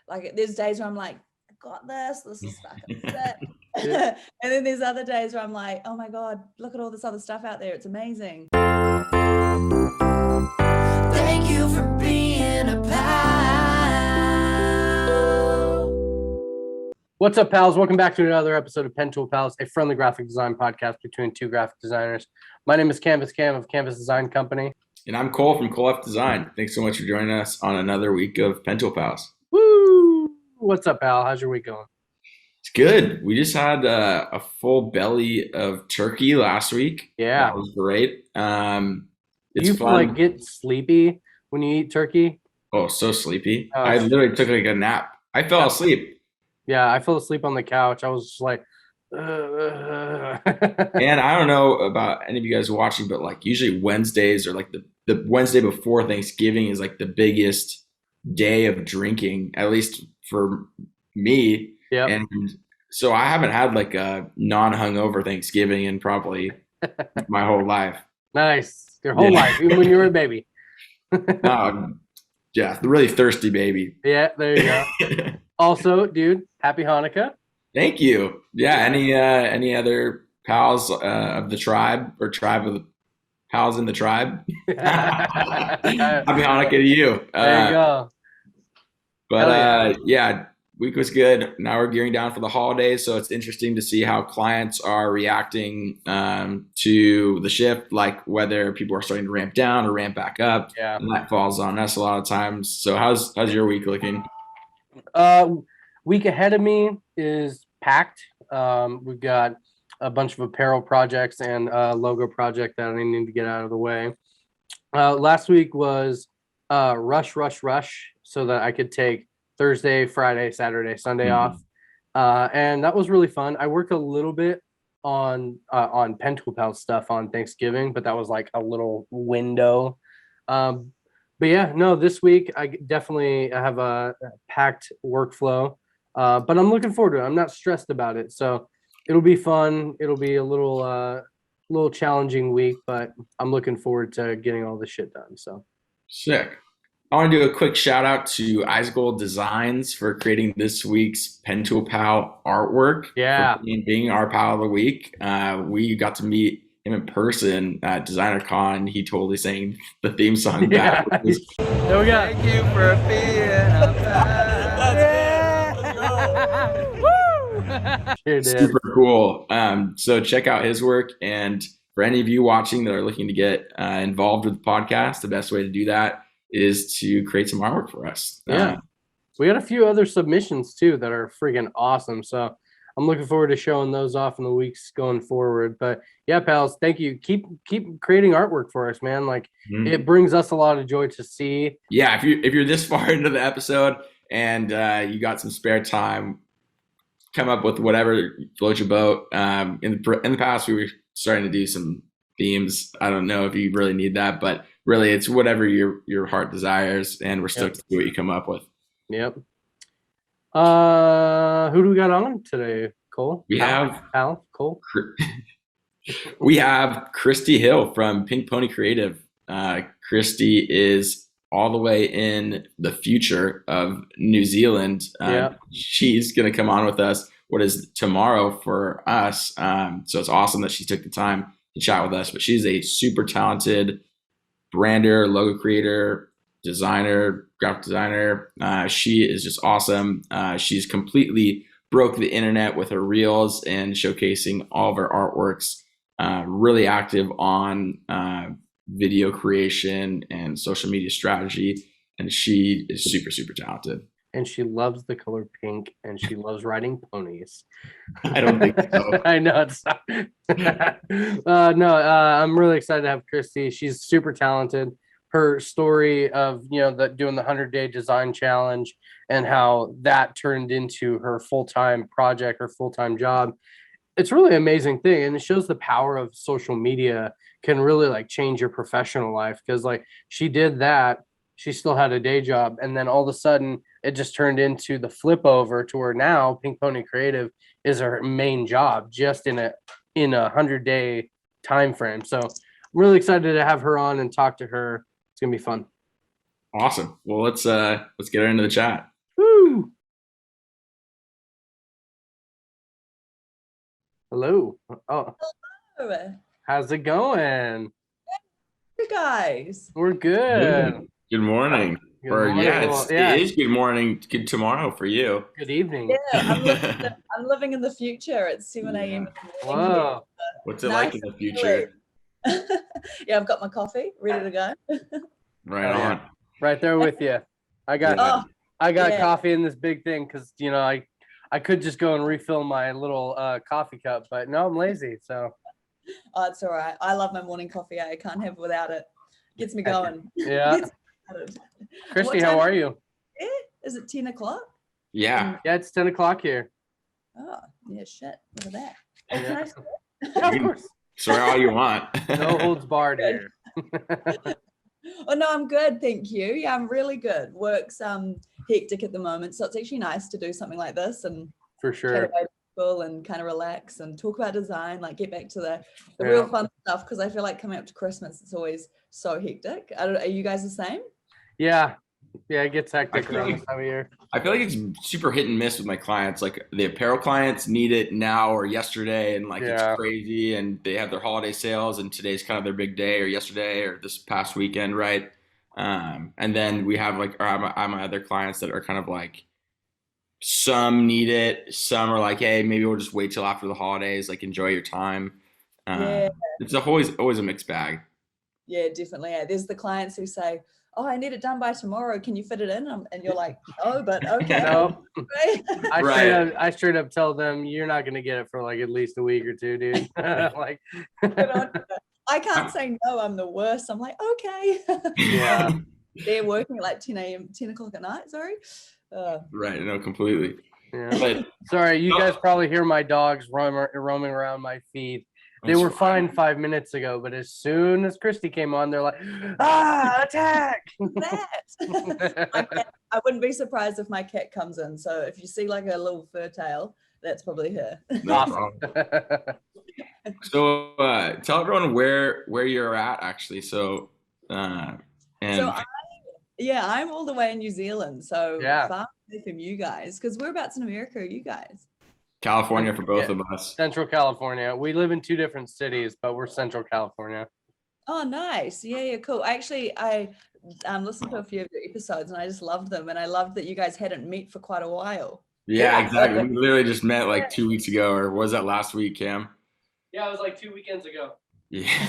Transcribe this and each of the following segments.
Like there's days where I'm like, I got this is fucking sick. And then there's other days where I'm like, oh my God, look at all this other stuff out there. It's amazing. Thank you for being a pal. What's up, pals? Welcome back to another episode of Pentool Pals, a friendly graphic design podcast between two graphic designers. My name is Canvas Cam of Canvas Design Company. And I'm Cole from Cole F Design. Thanks so much for joining us on another week of Pentool Pals. Woo! What's up, pal? How's your week going? It's good. We just had a full belly of turkey last week. Yeah. That was great. It's you fun. Like get sleepy when you eat turkey? Oh, so sleepy. Oh, I literally took like a nap. I fell asleep. Yeah, I fell asleep on the couch. I was just like, And I don't know about any of you guys watching, but like usually Wednesdays or like the Wednesday before Thanksgiving is like the biggest day of drinking, at least for me. Yeah. And so I haven't had like a non-hungover Thanksgiving in probably my whole life. Nice. Your whole life, even when you were a baby. Yeah, the really thirsty baby. Yeah, there you go. Also, dude, happy Hanukkah. Thank you. Yeah, any other pals of the tribe or tribe of the pals in the tribe? Happy Hanukkah to you. There you go. But yeah, week was good. Now we're gearing down for the holidays, so it's interesting to see how clients are reacting to the shift, like whether people are starting to ramp down or ramp back up. Yeah, and that falls on us a lot of times. So how's your week looking? Week ahead of me is packed. We've got a bunch of apparel projects and a logo project that I need to get out of the way. Last week was rush so that I could take Thursday, Friday, Saturday, Sunday off. And that was really fun. I worked a little bit on Pentool Pals stuff on Thanksgiving, but that was like a little window. But yeah, no, this week I definitely have a packed workflow, but I'm looking forward to it. I'm not stressed about it. So it'll be fun. It'll be a little challenging week, but I'm looking forward to getting all this shit done. So sick. I want to do a quick shout out to Eisgold Designs for creating this week's Pentool Pal artwork. Yeah. For being our pal of the week. We got to meet him in person at Designer Con. He totally sang the theme song back. There we go. Thank you for being a pal. Woo! Super cool. So check out his work. And for any of you watching that are looking to get involved with the podcast, the best way to do that is to create some artwork for us. Yeah. We got a few other submissions too that are freaking awesome. So I'm looking forward to showing those off in the weeks going forward. But yeah, pals, thank you. Keep creating artwork for us, man. Like it brings us a lot of joy to see. Yeah, if you're this far into the episode and you got some spare time, come up with whatever floats your boat. In the past, we were starting to do some themes. I don't know if you really need that, but really it's whatever your heart desires, and we're stoked to see what you come up with. Yep. Who do we got on today, Cole? We have Kristy Hill from Pinkpony Creative. Kristy is all the way in the future of New Zealand. She's going to come on with us what is tomorrow for us. So it's awesome that she took the time to chat with us, but she's a super talented brander, logo creator, designer, graphic designer. She is just awesome. She's completely broke the internet with her reels and showcasing all of her artworks. Really active on video creation and social media strategy. And she is super, super talented. And she loves the color pink, and she loves riding ponies. I don't think so. I know it's I'm really excited to have Kristy. She's super talented. Her story of doing the 100-day design challenge and how that turned into her full-time project, her full-time job. It's really an amazing thing, and it shows the power of social media can really like change your professional life, because like she did that. She still had a day job, and then all of a sudden it just turned into the flip over to where now Pinkpony Creative is her main job, just in a 100-day time frame. So I'm really excited to have her on and talk to her. It's gonna be fun. Awesome. Well, let's get her into the chat. Woo! Hello. Oh, Hello, how's it going? you guys. We're good. Good morning. Good Or morning. yeah, Well, it is good morning, good tomorrow for you. Good evening. Yeah, I'm living in the future. It's 7 a.m. in the morning here. Whoa. What's it Nice like in the and future? early. Yeah, I've got my coffee ready to go. Right Oh, yeah. on. Right there with you. I got Yeah. Yeah. coffee in this big thing because I could just go and refill my little coffee cup, but no, I'm lazy. So Oh, it's all right. I love my morning coffee. I can't have it without it. Gets me going. yeah. Gets me started. What Christy, how time are you? Is it 10 o'clock? Yeah. Yeah, it's 10 o'clock here. Oh, yeah, shit. Look at that. Oh, Yeah. can I swear? Yeah, of course. Swear all you want. No holds barred Good. here. Oh no, I'm good, thank you. Yeah, I'm really good. Work's hectic at the moment, so it's actually nice to do something like this and For chat sure. about people and kind of relax and talk about design, like get back to the Yeah. real fun stuff, because I feel like coming up to Christmas, it's always so hectic. Are you guys the same? Yeah. Yeah, it gets hectic I feel around like- this time of year. I feel like it's super hit and miss with my clients. Like the apparel clients need it now or yesterday, and like Yeah. it's crazy, and they have their holiday sales, and today's kind of their big day, or yesterday, or this past weekend, right? And then we have like my other clients that are kind of like some need it, some are like, hey, maybe we'll just wait till after the holidays, like enjoy your time. Yeah. It's always a mixed bag. Yeah, definitely. Yeah. There's the clients who say, "Oh, I need it done by tomorrow. Can you fit it in?" And you're like, "Oh, but okay." No, Right? I straight up tell them you're not gonna get it for like at least a week or two, dude. Like, Good on you. I can't say no. I'm the worst. I'm like, okay. yeah. They're working at like 10 a.m., 10 o'clock at night. Sorry. Right. No, completely. Yeah. But Sorry, you guys probably hear my dogs roaming around my feet. They That's were fine 5 minutes ago, but as soon as Christy came on, they're like, attack! That. I wouldn't be surprised if my cat comes in. So if you see like a little fur tail, that's probably her. no problem. So tell everyone where you're at actually. So and So I'm all the way in New Zealand. So Yeah. far away from you guys, because whereabouts in America are you guys? California for both Yeah. of us. Central California. We live in 2 different cities, but we're Central California. Oh, nice. Yeah, cool. Actually, I listened to a few of your episodes and I just loved them. And I loved that you guys hadn't met for quite a while. Yeah, exactly. We literally just met like 2 weeks ago, or was that last week, Cam? Yeah, it was like 2 weekends ago. Yeah.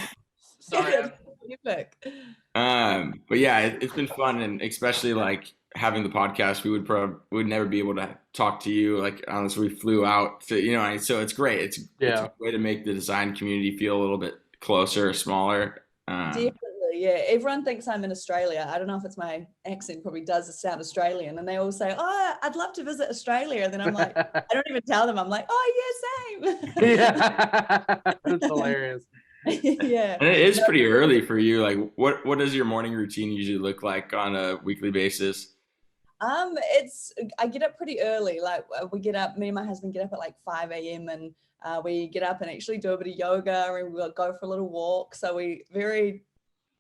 Sorry. Epic. But yeah, it's been fun, and especially like having the podcast, we would never be able to talk to you like unless we flew out to, and so it's great. It's a way to make the design community feel a little bit closer, smaller. Definitely, yeah. Everyone thinks I'm in Australia. I don't know if it's my accent probably does sound Australian, and they all say, "Oh, I'd love to visit Australia." And then I'm like, I don't even tell them. I'm like, "Oh, yeah, same." Yeah, that's hilarious. Yeah. And it is pretty early for you. Like, what does your morning routine usually look like on a weekly basis? I get up pretty early. Like we get up, me and my husband get up at like 5 a.m. and we get up and actually do a bit of yoga and we'll go for a little walk. So we very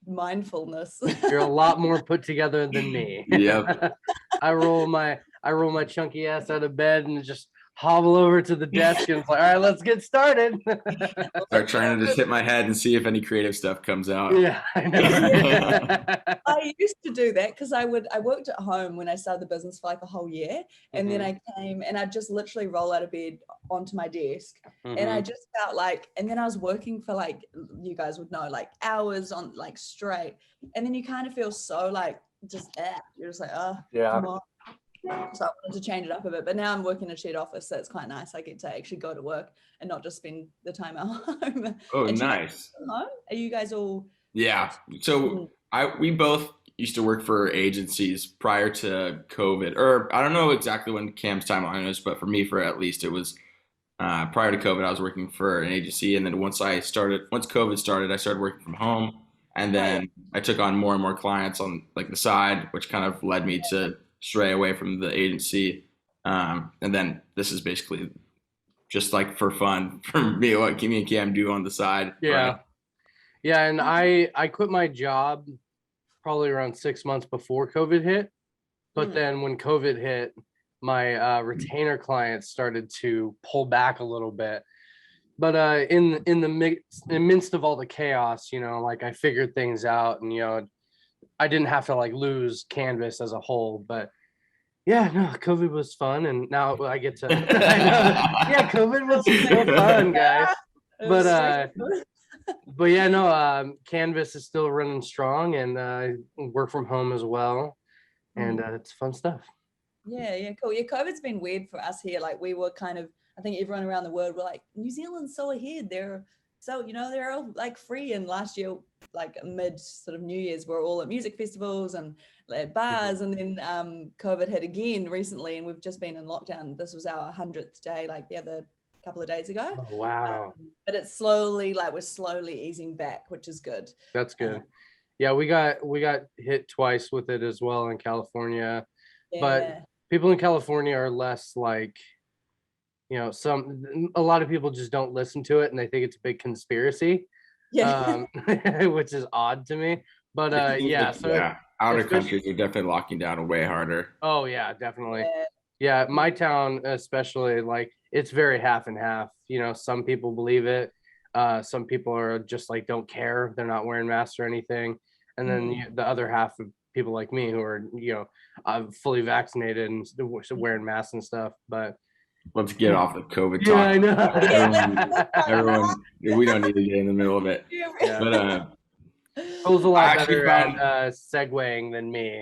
mindfulness. You're a lot more put together than me. Yep. I roll my chunky ass out of bed and just hobble over to the desk and it's like, all right, let's get started. Start trying to just hit my head and see if any creative stuff comes out. Yeah, I know. Right? I used to do that because I worked at home when I started the business for like a whole year. And then I came and I'd just literally roll out of bed onto my desk. And I just felt like, and then I was working for like, you guys would know, like hours on like straight. And then you kind of feel so like, you're just like, oh, Yeah. come on. So I wanted to change it up a bit, but now I'm working in a shared office, so it's quite nice. I get to actually go to work and not just spend the time at home. Oh, And do you guys nice. work from home? Are you guys all? Yeah. So we both used to work for agencies prior to COVID, or I don't know exactly when Cam's timeline is, but for me, for at least it was prior to COVID, I was working for an agency. And then once COVID started, I started working from home. And then I took on more and more clients on like the side, which kind of led me to stray away from the agency. And then this is basically just like for fun for me, what me and Cam do on the side. Yeah. Right? Yeah. And I quit my job probably around 6 months before COVID hit. But then when COVID hit, my retainer clients started to pull back a little bit. but in the midst of all the chaos, you know, like I figured things out, and you know, I didn't have to like lose Canvas as a whole. But yeah, no, COVID was fun, and now I get to. I know, yeah, COVID was so fun, guys. But yeah, no, Canvas is still running strong, and work from home as well, and it's fun stuff. Yeah, cool. Yeah, COVID's been weird for us here. Like we were kind of, I think everyone around the world were like, New Zealand's so ahead. They're so, you know, they're all like free. And last year, like mid sort of New Year's, we're all at music festivals and at bars. And then COVID hit again recently, and we've just been in lockdown. This was our 100th day, like the other couple of days ago. Oh, wow. But it's slowly, like we're slowly easing back, which is good. That's good. Yeah, we got hit twice with it as well in California. Yeah. But people in California are less like, you know, a lot of people just don't listen to it and they think it's a big conspiracy. Yeah. Which is odd to me. But yeah, so yeah, outer countries are definitely locking down way harder. Oh yeah, definitely. Yeah, my town especially, like it's very half and half. You know, some people believe it. Some people are just like don't care. They're not wearing masks or anything. And then the other half of people like me who are, you know, fully vaccinated and wearing masks and stuff. But let's get off the COVID talk. Yeah, I know. Everyone, we don't need to get in the middle of it. Yeah. But Cole's a lot better at segueing than me.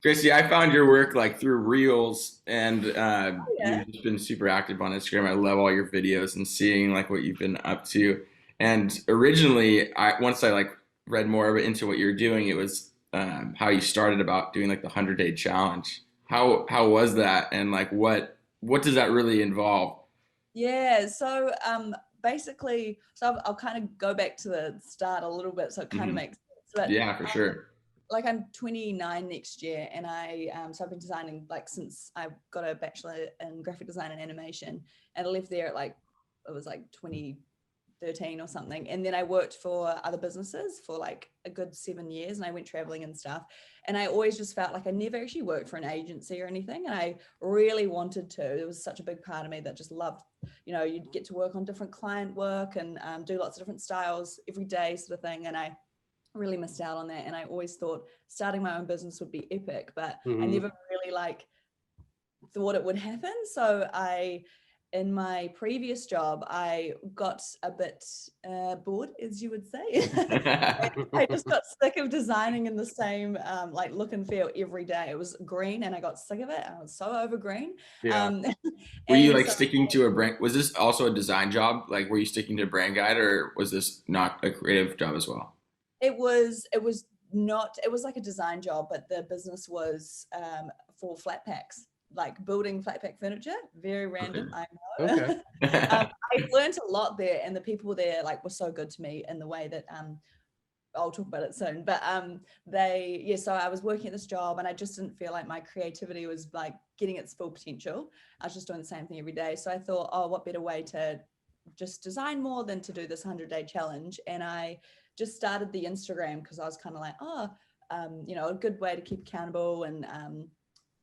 Kristy, I found your work like through Reels, and you've just been super active on Instagram. I love all your videos and seeing like what you've been up to. And originally, once I like read more of it into what you're doing, it was how you started about doing like the 100-day challenge. How was that, and like what does that really involve? Yeah, so basically, so I'll kind of go back to the start a little bit, so it kind of makes sense. But, yeah, for sure. Like I'm 29 next year, and so I've been designing like since I got a bachelor in graphic design and animation, and I left there at like it was like 2013 or something, and then I worked for other businesses for like a good 7 years, and I went traveling and stuff, and I always just felt like I never actually worked for an agency or anything, and I really wanted to. It was such a big part of me that just loved, you know, you'd get to work on different client work and do lots of different styles every day sort of thing, and I really missed out on that. And I always thought starting my own business would be epic, but I never really like thought it would happen. So in my previous job, I got a bit bored, as you would say. I just got sick of designing in the same like look and feel every day. It was green, and I got sick of it. I was so over green. Yeah. Were you like sticking to a brand? Was this also a design job? Like, were you sticking to a brand guide, or was this not a creative job as well? It was not. It was like a design job, but the business was for flat packs, like building flat pack furniture. Very random, I know. Okay. I learned a lot there, and the people there like were so good to me in the way that I'll talk about it soon. But so I was working at this job, and I just didn't feel like my creativity was like getting its full potential. I was just doing the same thing every day. So I thought, oh, what better way to just design more than to do this 100-day challenge? And I just started the Instagram because I was kind of like, you know, a good way to keep accountable and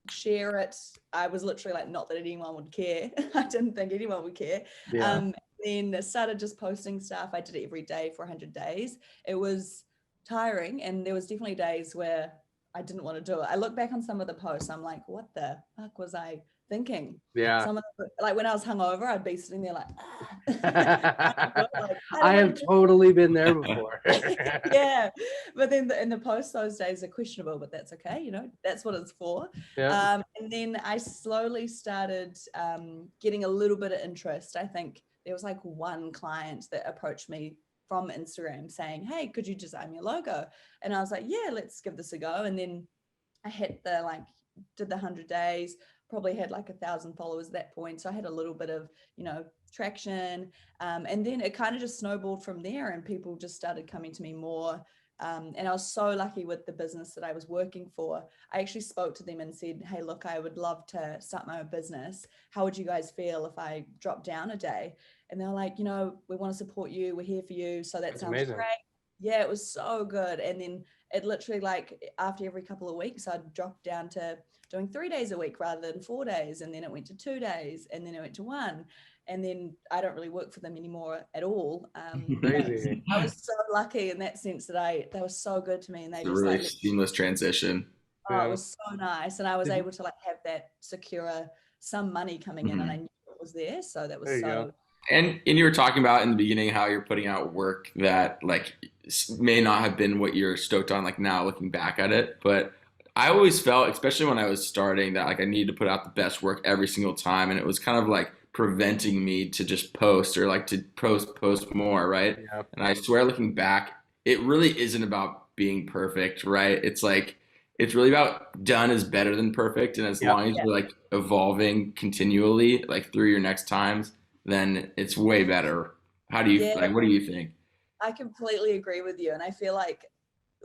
share it. I was literally like, not that anyone would care. I didn't think anyone would care. Yeah. Then started just posting stuff. I did it every day for 100 days. It was tiring, and there was definitely days where I didn't want to do it. I look back on some of the posts, I'm like, what the fuck was I thinking? Yeah. Some of the, like when I was hungover, I'd be sitting there like, I have totally been there before. Yeah, but then in the post, those days are questionable, but that's okay. You know, that's what it's for. Yeah. And then I slowly started getting a little bit of interest. I think there was like one client that approached me from Instagram saying, hey, could you design me a logo? And I was like, yeah, let's give this a go. And then I hit did the 100 days, probably had like 1,000 followers at that point. So I had a little bit of, you know, traction. And then it kind of just snowballed from there, and people just started coming to me more. And I was so lucky with the business that I was working for. I actually spoke to them and said, hey, look, I would love to start my own business. How would you guys feel if I dropped down a day? And they're like, you know, we want to support you. We're here for you. So that sounds amazing. great. Yeah, it was so good. And then it literally, like after every couple of weeks, I'd drop down to doing 3 days a week rather than 4 days. And then it went to 2 days, and then it went to 1. And then I don't really work for them anymore at all. Crazy. I was so lucky in that sense that they were so good to me, and they It's a just really like, seamless transition. oh, it was so nice. And I was able to like have that secure some money coming in, and I knew it was there. So that was so. And you were talking about in the beginning how you're putting out work that like may not have been what you're stoked on, like now looking back at it. But I always felt, especially when I was starting, that like I needed to put out the best work every single time, and it was kind of like preventing me to just post or like to post more, right? Yeah. And I swear, looking back, it really isn't about being perfect, right? It's like it's really about done is better than perfect, and as long as you're like evolving continually, like through your next times, then it's way better. How do you like? What do you think? I completely agree with you, and I feel like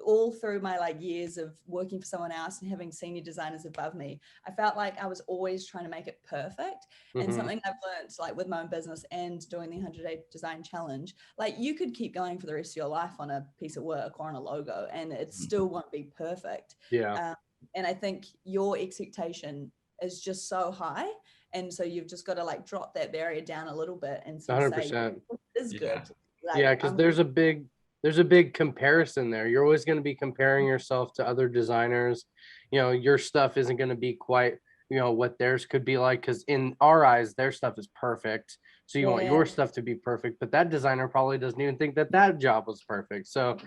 all through my like years of working for someone else and having senior designers above me, I felt like I was always trying to make it perfect. And something I've learned like with my own business and doing the 100-day design challenge, like you could keep going for the rest of your life on a piece of work or on a logo and it still won't be perfect. And I think your expectation is just so high, and so you've just got to like drop that barrier down a little bit and sort of say it is good. Like, because there's a big comparison there. You're always going to be comparing yourself to other designers. You know, your stuff isn't going to be quite, you know, what theirs could be like, because in our eyes, their stuff is perfect. So you want your stuff to be perfect, but that designer probably doesn't even think that job was perfect. So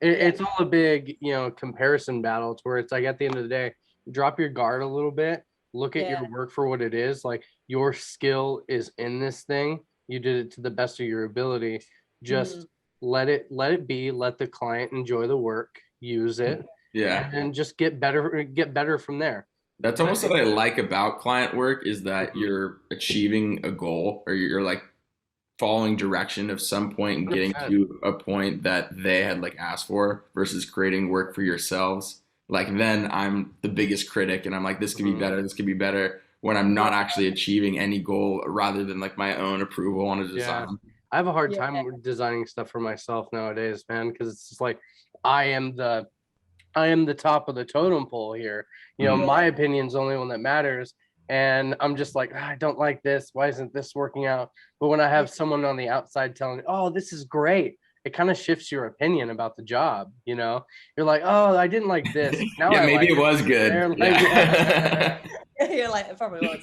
it's all a big, you know, comparison battle to where it's like at the end of the day, drop your guard a little bit, look at your work for what it is. Like your skill is in this thing. You did it to the best of your ability. Just let it be, let the client enjoy the work, use it, and just get better from there. That's almost what I like about client work, is that you're achieving a goal, or you're like following direction of some point and getting 100%. To a point that they had like asked for, versus creating work for yourselves. Like then I'm the biggest critic and I'm like, this could be better, this could be better, when I'm not actually achieving any goal rather than like my own approval on a design. I have a hard time designing stuff for myself nowadays, man, because it's just like I am the top of the totem pole here. You know, my opinion's the only one that matters. And I'm just like, I don't like this. Why isn't this working out? But when I have someone on the outside telling me, oh, this is great, it kind of shifts your opinion about the job. You know, you're like, oh, I didn't like this. Now maybe it was good. You're like, it probably was.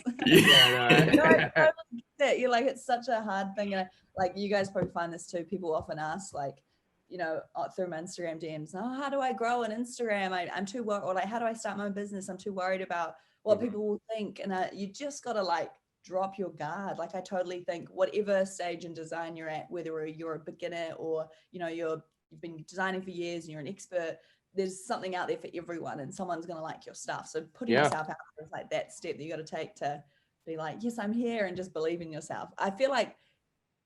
You're like, it's such a hard thing. And like, you guys probably find this too. People often ask, like, you know, through my Instagram DMs, oh, how do I grow on Instagram? I'm too worried, or like, how do I start my own business? I'm too worried about what people will think. And you just got to like drop your guard. Like, I totally think whatever stage in design you're at, whether you're a beginner or, you know, you've been designing for years and you're an expert, there's something out there for everyone, and someone's going to like your stuff. So putting yourself out there is like that step that you got to take to be like, yes, I'm here, and just believe in yourself. I feel like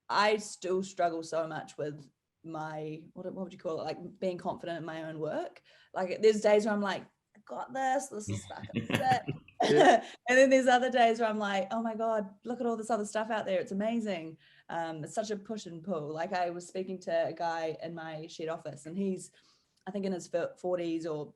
I still struggle so much with my, what would you call it? Like being confident in my own work. Like there's days where I'm like, I got this is fucking sick. And then there's other days where I'm like, oh my God, look at all this other stuff out there. It's amazing. It's such a push and pull. Like I was speaking to a guy in my shared office, and he's, I think in his 40s or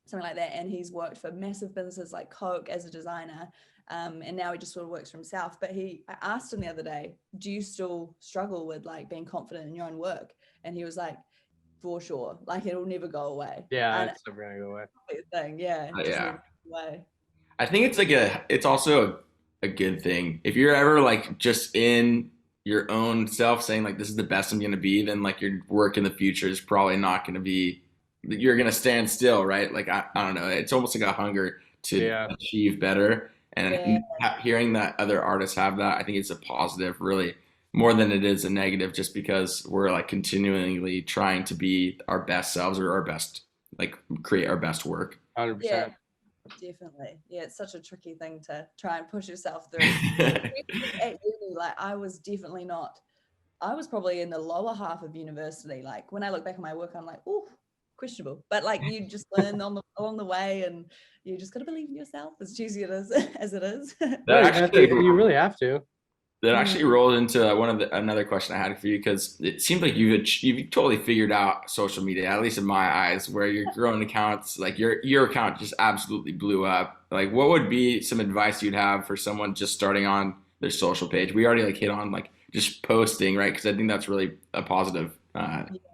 something like that. And he's worked for massive businesses like Coke as a designer. And now he just sort of works for himself. But I asked him the other day, do you still struggle with like being confident in your own work? And he was like, for sure. Like it'll never go away. Yeah, it's never gonna go away. Thing. Yeah. Never go away. I think it's like it's also a good thing. If you're ever like just in your own self saying like, this is the best I'm going to be, then like your work in the future is probably not going to be, you're going to stand still, right? Like, I don't know. It's almost like a hunger to achieve better. And hearing that other artists have that, I think it's a positive, really, more than it is a negative, just because we're like continually trying to be our best selves, or our best, like create our best work. 100%. Yeah, definitely. Yeah, it's such a tricky thing to try and push yourself through. At uni, like I was probably in the lower half of university. Like when I look back on my work, I'm like, oh, questionable. But like you just learn along the way, and you just got to believe in yourself, as cheesy as it is. You really have to. that actually rolled into another question I had for you, because it seems like you've totally figured out social media, at least in my eyes, where your growing accounts, like your account just absolutely blew up. Like, what would be some advice you'd have for someone just starting on their social page? We already like hit on like just posting, right? Because I think that's really a positive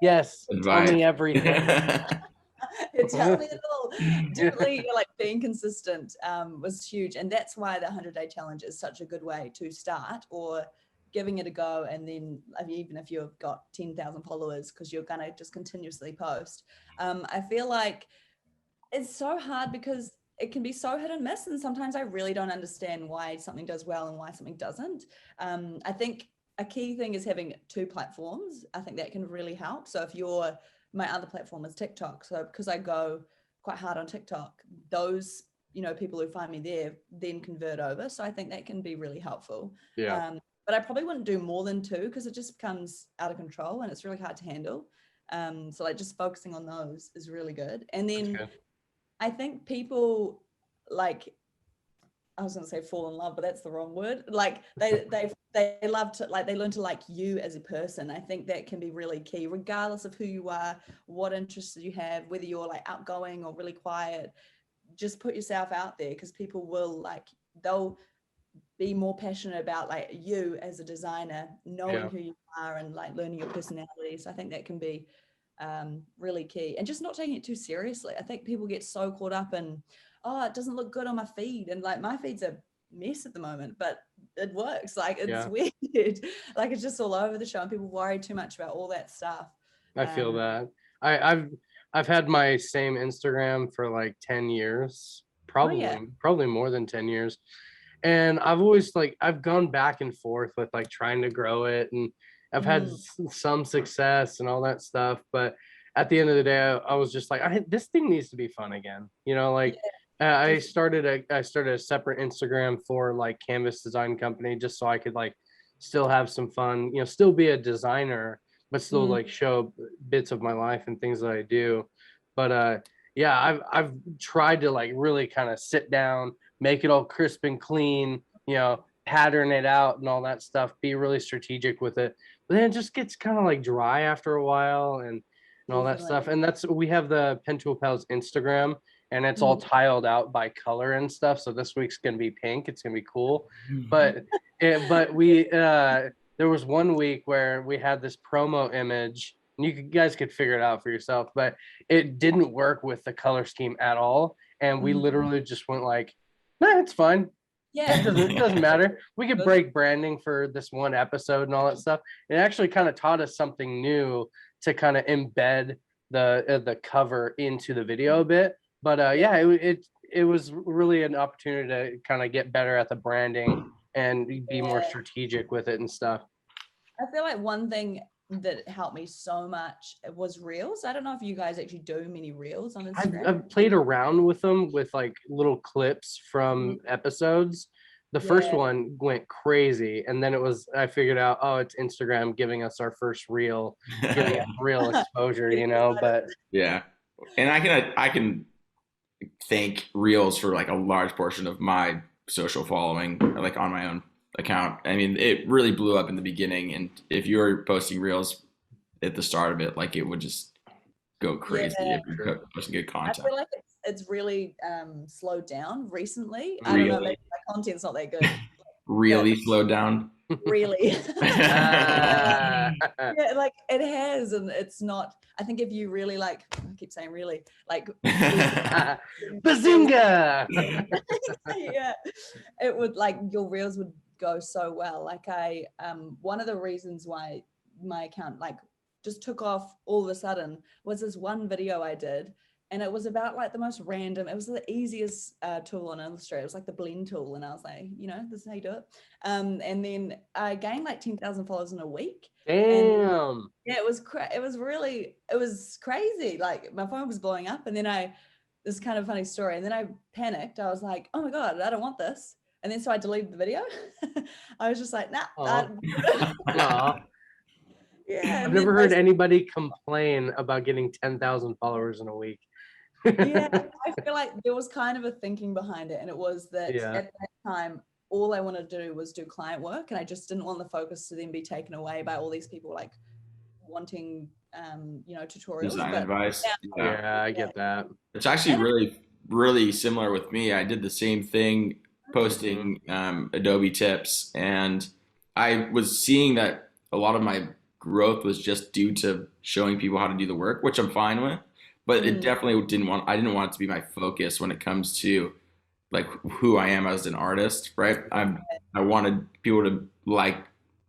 Yes, advice. tell me everything. Tell me it all. Definitely, like being consistent was huge, and that's why the 100-day challenge is such a good way to start, or giving it a go. And then even if you've got 10,000 followers, because you're gonna just continuously post. I feel like it's so hard because it can be so hit and miss, and sometimes I really don't understand why something does well and why something doesn't. I think a key thing is having 2 platforms. I think that can really help. So if my other platform is TikTok, so because I go quite hard on TikTok, those people who find me there then convert over. So I think that can be really helpful. Yeah. But I probably wouldn't do more than 2, because it just becomes out of control and it's really hard to handle. So like just focusing on those is really good. And then I think people, like, I was going to say fall in love, but that's the wrong word. Like they love to, like, they learn to like you as a person. I think that can be really key, regardless of who you are, what interests you have, whether you're like outgoing or really quiet. Just put yourself out there, because people will they'll be more passionate about like you as a designer, knowing who you are and like learning your personality. So I think that can be really key, and just not taking it too seriously. I think people get so caught up in, oh, it doesn't look good on my feed, and like my feed's a mess at the moment, but it works. Like it's weird, like it's just all over the show, and people worry too much about all that stuff. I feel that. I've had my same Instagram for like 10 years, probably more than 10 years. And I've always I've gone back and forth with like trying to grow it, and I've had some success and all that stuff, but at the end of the day, I was just like, this thing needs to be fun again. I started a separate Instagram for like canvas design company, just so I could like still have some fun, still be a designer, but still like show bits of my life and things that I do. But I've tried to like really kind of sit down, make it all crisp and clean, pattern it out and all that stuff, be really strategic with it. But then it just gets kind of like dry after a while and all that stuff. And we have the Pentool Pals Instagram, and it's all tiled out by color and stuff. So this week's gonna be pink. It's gonna be cool. But there was one week where we had this promo image, and you guys could figure it out for yourself, but it didn't work with the color scheme at all. And we literally just went like, nah, it's fine. Yeah, it doesn't matter. We could break branding for this one episode and all that stuff. It actually kind of taught us something new to kind of embed the cover into the video a bit. But it was really an opportunity to kind of get better at the branding and be more strategic with it and stuff. I feel like one thing that helped me so much was reels. I don't know if you guys actually do many reels on Instagram. I've played around with them with like little clips from episodes. The first one went crazy, and then I figured out, oh, it's Instagram giving us our first reel, giving us real exposure, but and I can thank reels for like a large portion of my social following, like on my own account. I mean, it really blew up in the beginning, and if you were posting reels at the start of it, like it would just go crazy if you're posting good content. I feel like it's really slowed down recently. I don't know, maybe my content's not that good. Really slowed down. Really. Yeah, like it has, and it's not. I think if you really like, I keep saying really, like bazinga. Yeah, it would, like, your reels would go so well. Like one of the reasons why my account like just took off all of a sudden was this one video I did, and it was about like the most random, it was the easiest tool on Illustrator. It was like the blend tool, and I was like, this is how you do it. And then I gained like 10,000 followers in a week. Damn. Yeah, it was crazy. Like my phone was blowing up, and then this kind of funny story, and then I panicked. I was like, oh my God, I don't want this. And then so I deleted the video. I was just like, nah. Yeah, I've never heard anybody complain about getting 10,000 followers in a week. Yeah, I feel like there was kind of a thinking behind it, and it was that at that time, all I wanted to do was do client work, and I just didn't want the focus to then be taken away by all these people like wanting tutorials. Design But advice. Yeah, I get that. It's actually really similar with me. I did the same thing, posting Adobe tips, and I was seeing that a lot of my growth was just due to showing people how to do the work, which I'm fine with. But it definitely I didn't want it to be my focus when it comes to like who I am as an artist, right? I wanted people to like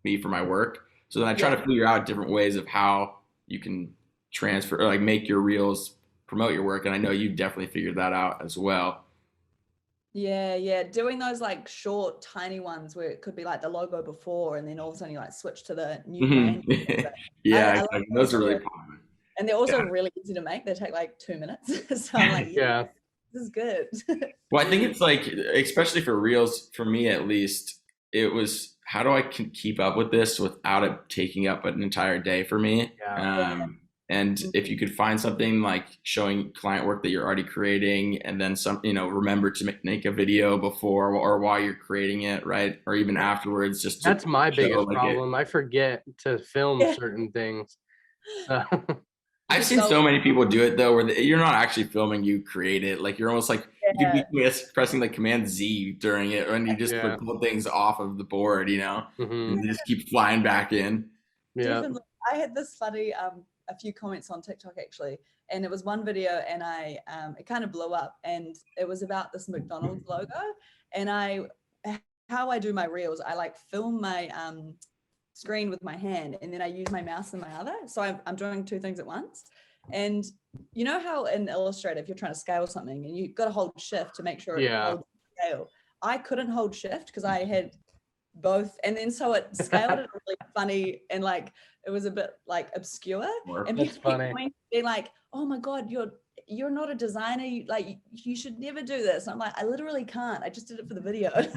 me for my work. So then I try to figure out different ways of how you can transfer or like make your reels promote your work. And I know you definitely figured that out as well. Yeah. Doing those like short, tiny ones where it could be like the logo before, and then all of a sudden you like switch to the new brand. Yeah, I exactly. Those are really common. And they're also really easy to make. They take like 2 minutes. So I'm like, Yeah. this is good. Well, I think it's like, especially for reels, for me at least, it was how do I keep up with this without it taking up an entire day for me? And if you could find something like showing client work that you're already creating, and then remember to make a video before or while you're creating it, right? Or even afterwards, just that's my biggest like problem. I forget to film certain things. I've seen so many people do it though, where you're not actually filming, you create it. Like you're almost like you could be pressing like Command Z during it, and you just pull things off of the board, and they just keep flying back in. Yeah. Definitely. I had this funny a few comments on TikTok actually, and it was one video, and I it kind of blew up, and it was about this McDonald's logo, and how I do my reels, I like film my screen with my hand, and then I use my mouse in my other, so I'm doing two things at once. And you know how in Illustrator, if you're trying to scale something and you've got to hold shift to make sure it holds scale, I couldn't hold shift because I had both, and then so it scaled it really funny, and like it was a bit like obscure, and people be like, oh my god, you're not a designer, you should never do this. And I'm like, I literally can't, I just did it for the video. Like,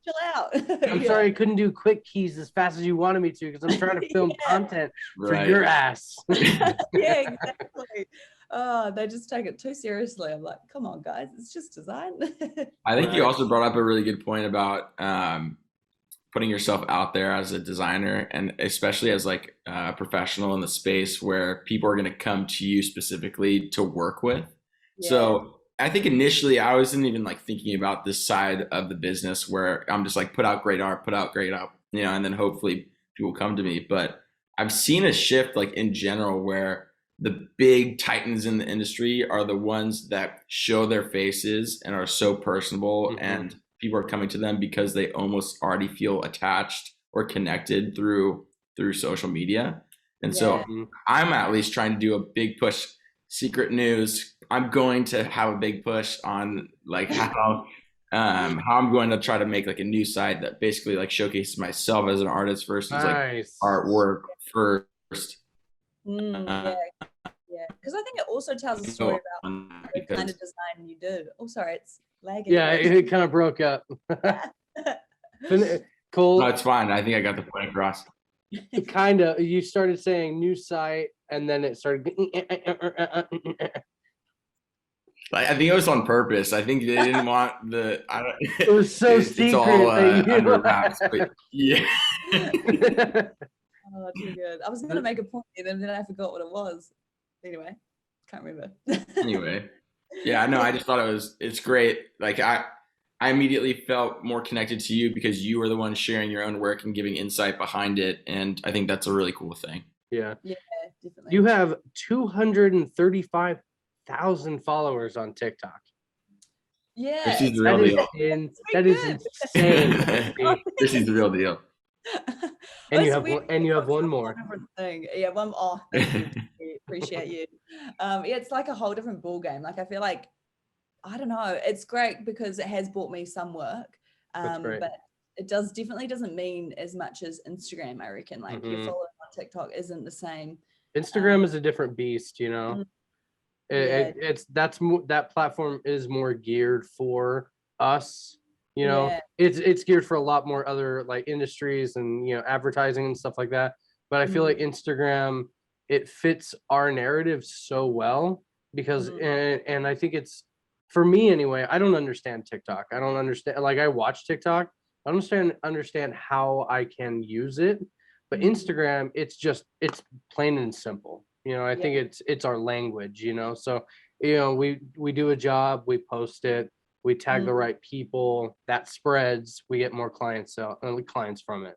chill out. I'm sorry I couldn't do quick keys as fast as you wanted me to, because I'm trying to film content for your ass. Yeah, exactly. Oh, they just take it too seriously. I'm like, come on guys, it's just design. I think you also brought up a really good point about putting yourself out there as a designer, and especially as like a professional in the space where people are going to come to you specifically to work with. So I think initially I wasn't even like thinking about this side of the business where I'm just like put out great art, and then hopefully people come to me. But I've seen a shift like in general where the big titans in the industry are the ones that show their faces and are so personable, and people are coming to them because they almost already feel attached or connected through social media. And so I'm at least trying to do a big push. Secret news, I'm going to have a big push on like how I'm going to try to make like a new site that basically like showcases myself as an artist versus like artwork first. Because I think it also tells a story about the kind of design you do. Oh, sorry, it's lagging. Yeah, it kind of broke up. Cole, no, it's fine. I think I got the point across. Kind of. You started saying new site, and then it started. I think it was on purpose. I think they didn't want the. It was so secret. It's all under wraps. But yeah. Oh, too good. I was going to make a point, and then I forgot what it was. Anyway, can't remember. Anyway, yeah, no, I just thought it's great. Like I immediately felt more connected to you because you were the one sharing your own work and giving insight behind it, and I think that's a really cool thing. Yeah, definitely. You have 235,000 followers on TikTok. Yeah, this is the real deal. That is insane. This is the real deal. And you have one more thing. Yeah, one more. Oh, thank you. Appreciate you. It's like a whole different ball game. Like I feel like, I don't know, it's great because it has bought me some work. But it definitely doesn't mean as much as Instagram, I reckon. Like your following on TikTok isn't the same. Instagram is a different beast, that platform is more geared for us. It's geared for a lot more other like industries and advertising and stuff like that. But I feel like Instagram, it fits our narrative so well because and I think it's for me anyway, I don't understand TikTok. I don't understand, like I watch TikTok. I don't understand how I can use it. But Instagram, it's plain and simple. I think it's our language, So, we do a job, we post it, we tag the right people, that spreads, we get more clients from it.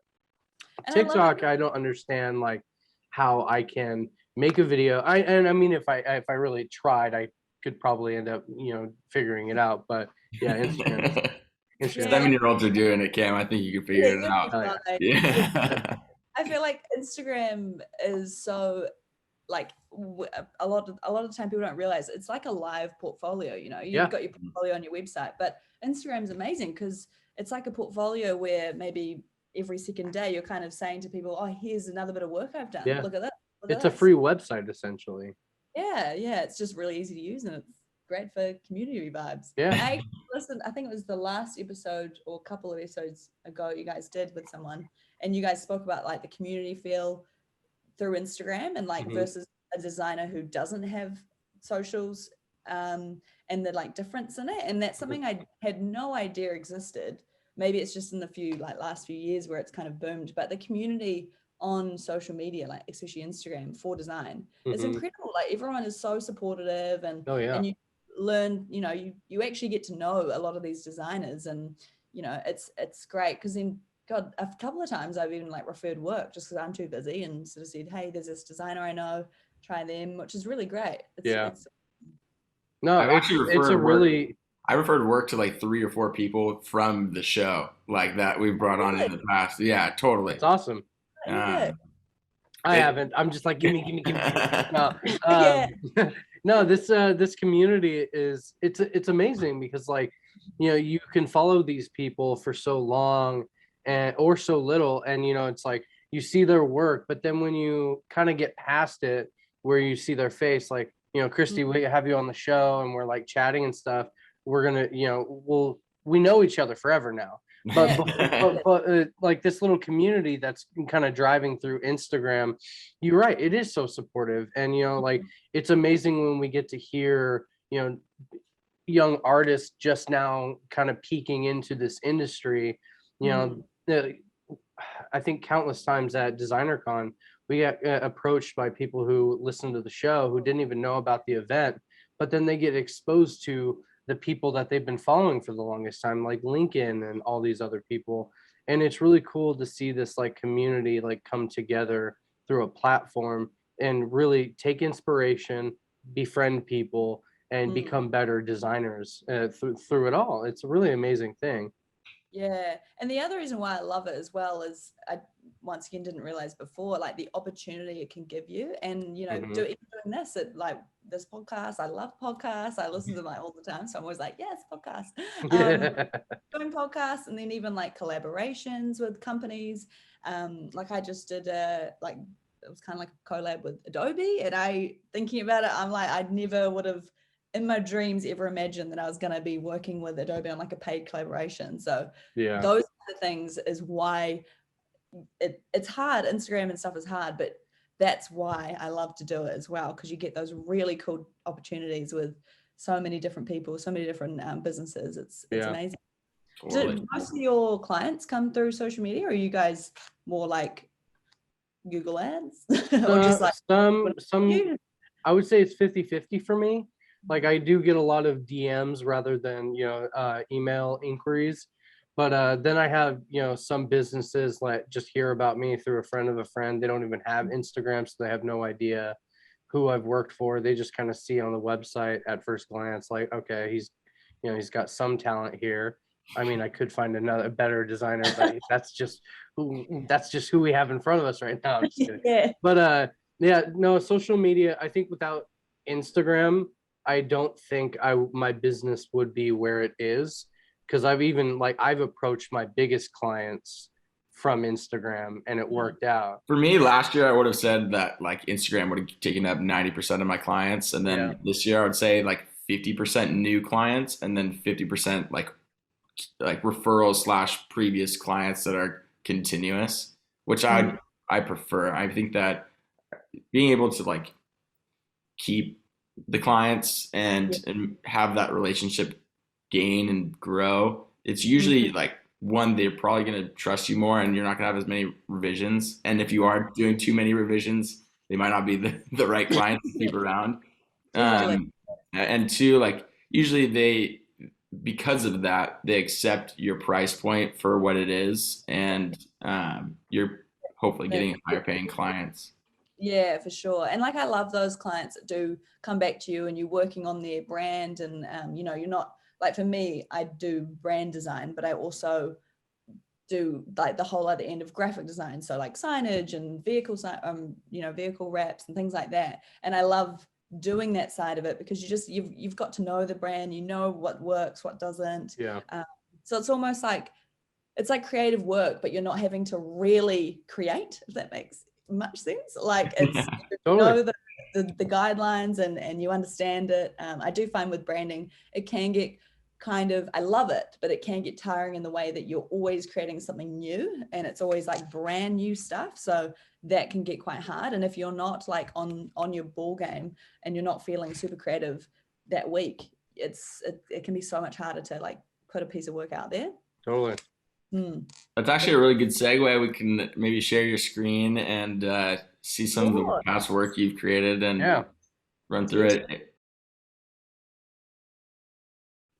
And TikTok, I don't understand like how I can make a video. I mean, if I really tried, I could probably end up, figuring it out. But yeah, Instagram. 7-year-olds are doing it, Cam. I think you can figure it out. Yeah. I feel like Instagram is so like a lot of time people don't realize it's like a live portfolio. You've got your portfolio on your website, but Instagram's amazing because it's like a portfolio where maybe every second day you're kind of saying to people, oh, here's another bit of work I've done. Look at that. It's a free website essentially. Yeah, it's just really easy to use and it's great for community vibes. Yeah. I think it was the last episode or a couple of episodes ago you guys did with someone, and you guys spoke about like the community feel through Instagram and like versus a designer who doesn't have socials, and the like difference in it. And that's something I had no idea existed. Maybe it's just in the last few years where it's kind of boomed, but the community on social media, like especially Instagram for design, it's incredible. Like everyone is so supportive and and you learn, you actually get to know a lot of these designers, and it's great because then God, a couple of times I've even like referred work just because I'm too busy and sort of said, hey, there's this designer I know, try them, which is really great. No, I referred work to like 3 or 4 people from the show like that we've brought on in the past. Yeah, totally. It's awesome. I haven't. I'm just like, give me. No, this community it's amazing because like, you can follow these people for so long or so little, and it's like you see their work, but then when you kind of get past it, where you see their face, like Kristy, we have you on the show, and we're like chatting and stuff. We're gonna, we know each other forever now. But like this little community that's kind of driving through Instagram, you're right, it is so supportive, and like it's amazing when we get to hear young artists just now kind of peeking into this industry. I think countless times at DesignerCon we get approached by people who listen to the show who didn't even know about the event, but then they get exposed to the people that they've been following for the longest time, like Lincoln and all these other people. And it's really cool to see this like community like come together through a platform and really take inspiration, befriend people, and become better designers through it all. It's a really amazing thing. Yeah, and the other reason why I love it as well is I once again didn't realize before, like the opportunity it can give you, and doing this at like this podcast. I love podcasts. I listen to them like all the time, so I'm always like, yes, podcast. Doing podcasts, and then even like collaborations with companies. Like I just did it was kind of like a collab with Adobe, and thinking about it, I'm like, I never would have in my dreams ever imagined that I was going to be working with Adobe on like a paid collaboration. So those kind of things is why it's hard. Instagram and stuff is hard, but that's why I love to do it as well, because you get those really cool opportunities with so many different people, so many different businesses. It's amazing. Totally. Do most of your clients come through social media, or are you guys more like Google ads? Or just like some I would say it's 50-50 for me. Like I do get a lot of DMs rather than email inquiries, but then I have some businesses like just hear about me through a friend of a friend. They don't even have Instagram, so they have no idea who I've worked for. They just kind of see on the website at first glance, like, okay, he's got some talent here. I mean, I could find a better designer, but that's just who we have in front of us right now. I'm just kidding. Yeah. But social media, I think without Instagram, I don't think my business would be where it is, because I've approached my biggest clients from Instagram and it worked out. For me, last year I would have said that like Instagram would have taken up 90% of my clients, and then this year I would say like 50% new clients, and then 50% like referrals / previous clients that are continuous, which I prefer. I think that being able to like keep the clients and have that relationship gain and grow, it's usually like one, they're probably going to trust you more and you're not going to have as many revisions. And if you are doing too many revisions, they might not be the right client to keep around. And two, like usually because of that, they accept your price point for what it is, and you're hopefully getting higher paying clients. Yeah, for sure. And like, I love those clients that do come back to you and you're working on their brand, and you know, you're not like, for me, I do brand design, but I also do like the whole other end of graphic design, so like signage and vehicle you know, vehicle wraps and things like that. And I love doing that side of it because you've got to know the brand, you know what works, what doesn't. So it's almost like, it's like creative work, but you're not having to really create, if that makes much sense. Like, it's you know the guidelines and you understand it. I do find with branding, it can get kind of, I love it, but it can get tiring in the way that you're always creating something new and it's always like brand new stuff. So that can get quite hard. And if you're not like on your ball game and you're not feeling super creative that week, it can be so much harder to like put a piece of work out there. Totally. That's actually a really good segue. We can maybe share your screen and see some of the past work you've created and run through it.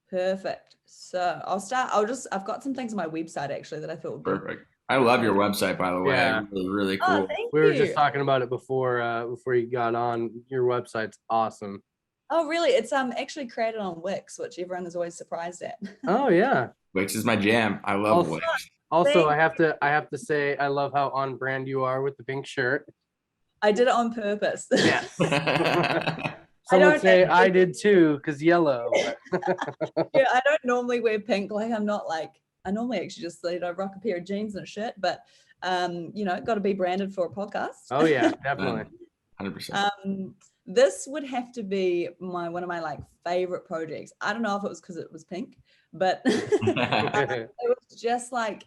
Perfect. So I've got some things on my website actually that I thought would be perfect. I love your website, by the way. Yeah. Really, really cool. Oh, thank We were you. just talking about it before you got on. Your website's awesome. Oh, really? It's actually created on Wix, which everyone is always surprised at. Oh yeah. Wix is my jam. I love Wix. Also, I have to say I love how on brand you are with the pink shirt. I did it on purpose. Yes. Some would say I did too, because yellow. Yeah, I don't normally wear pink. Like, I normally actually just, you know, rock a pair of jeans and a shirt, but you know, got to be branded for a podcast. Oh yeah, definitely. 100%. This would have to be one of my like favorite projects. I don't know if it was because it was pink, but it was just like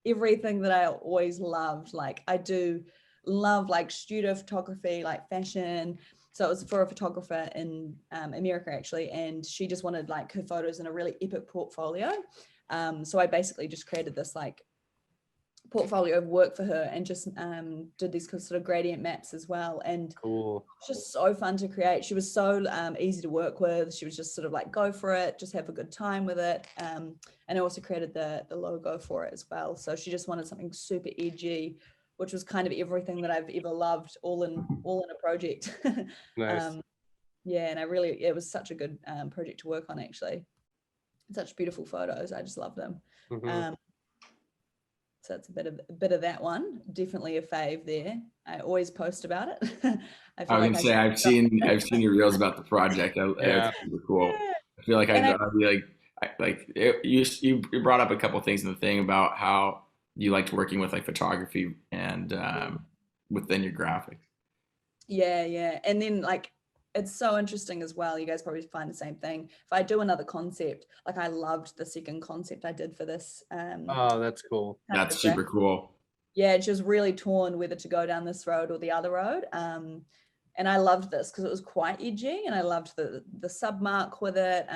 everything that I always loved. Like, I do love like studio photography, like fashion. So it was for a photographer in America actually, and she just wanted like her photos in a really epic portfolio. So I basically just created this like portfolio of work for her and just did these sort of gradient maps as well. And cool. It was just so fun to create. She was so easy to work with. She was just sort of like, go for it, just have a good time with it. And I also created the logo for it as well. So she just wanted something super edgy, which was kind of everything that I've ever loved, all in a project. Nice. Yeah, and it was such a good project to work on actually. Such beautiful photos. I just love them. So it's a bit of that one. Definitely a fave there. I always post about it. I was gonna say I've seen your reels about the project. It's super cool. Yeah. I feel like I'd be you brought up a couple things in the thing about how you liked working with like photography and within your graphics. Yeah. And then like, it's so interesting as well. You guys probably find the same thing. If I do another concept, like I loved the second concept I did for this. Oh, that's cool. That's super cool. Yeah, she was really torn whether to go down this road or the other road. And I loved this because it was quite edgy, and I loved the submark with it.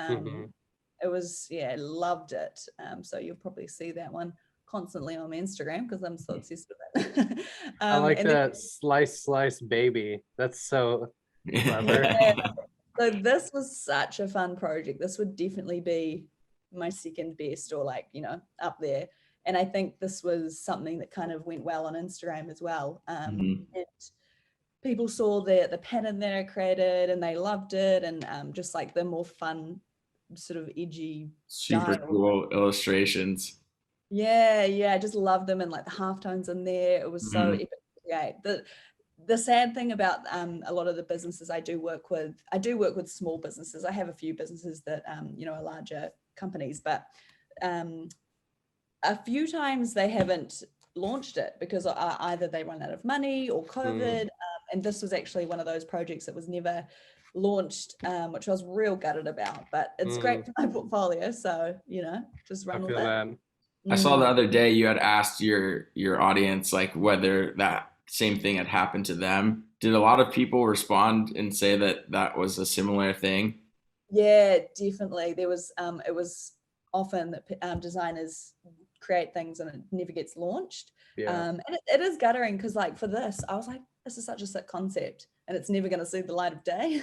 It was, I loved it. So you'll probably see that one constantly on my Instagram because I'm so obsessed with it. I like that slice baby. That's so clever. So this was such a fun project. This would definitely be my second best, or like, you know, up there. And I think this was something that kind of went well on Instagram as well. And people saw the pattern that I created and they loved it, and just like the more fun sort of edgy super style. Cool illustrations. Yeah, I just love them, and like the halftones in there. It was so epic. Yeah. The sad thing about a lot of the businesses I do work with small businesses. I have a few businesses that you know, are larger companies, but a few times they haven't launched it because either they run out of money or COVID. And this was actually one of those projects that was never launched, which I was real gutted about, but it's great for my portfolio. So, you know, just run with it. That. I saw the other day you had asked your audience like whether that same thing had happened to them. Did a lot of people respond and say that that was a similar thing? Yeah, definitely. There was it was often that designers create things and it never gets launched. Yeah. And it is guttering because like for this, I was like, this is such a sick concept and it's never going to see the light of day.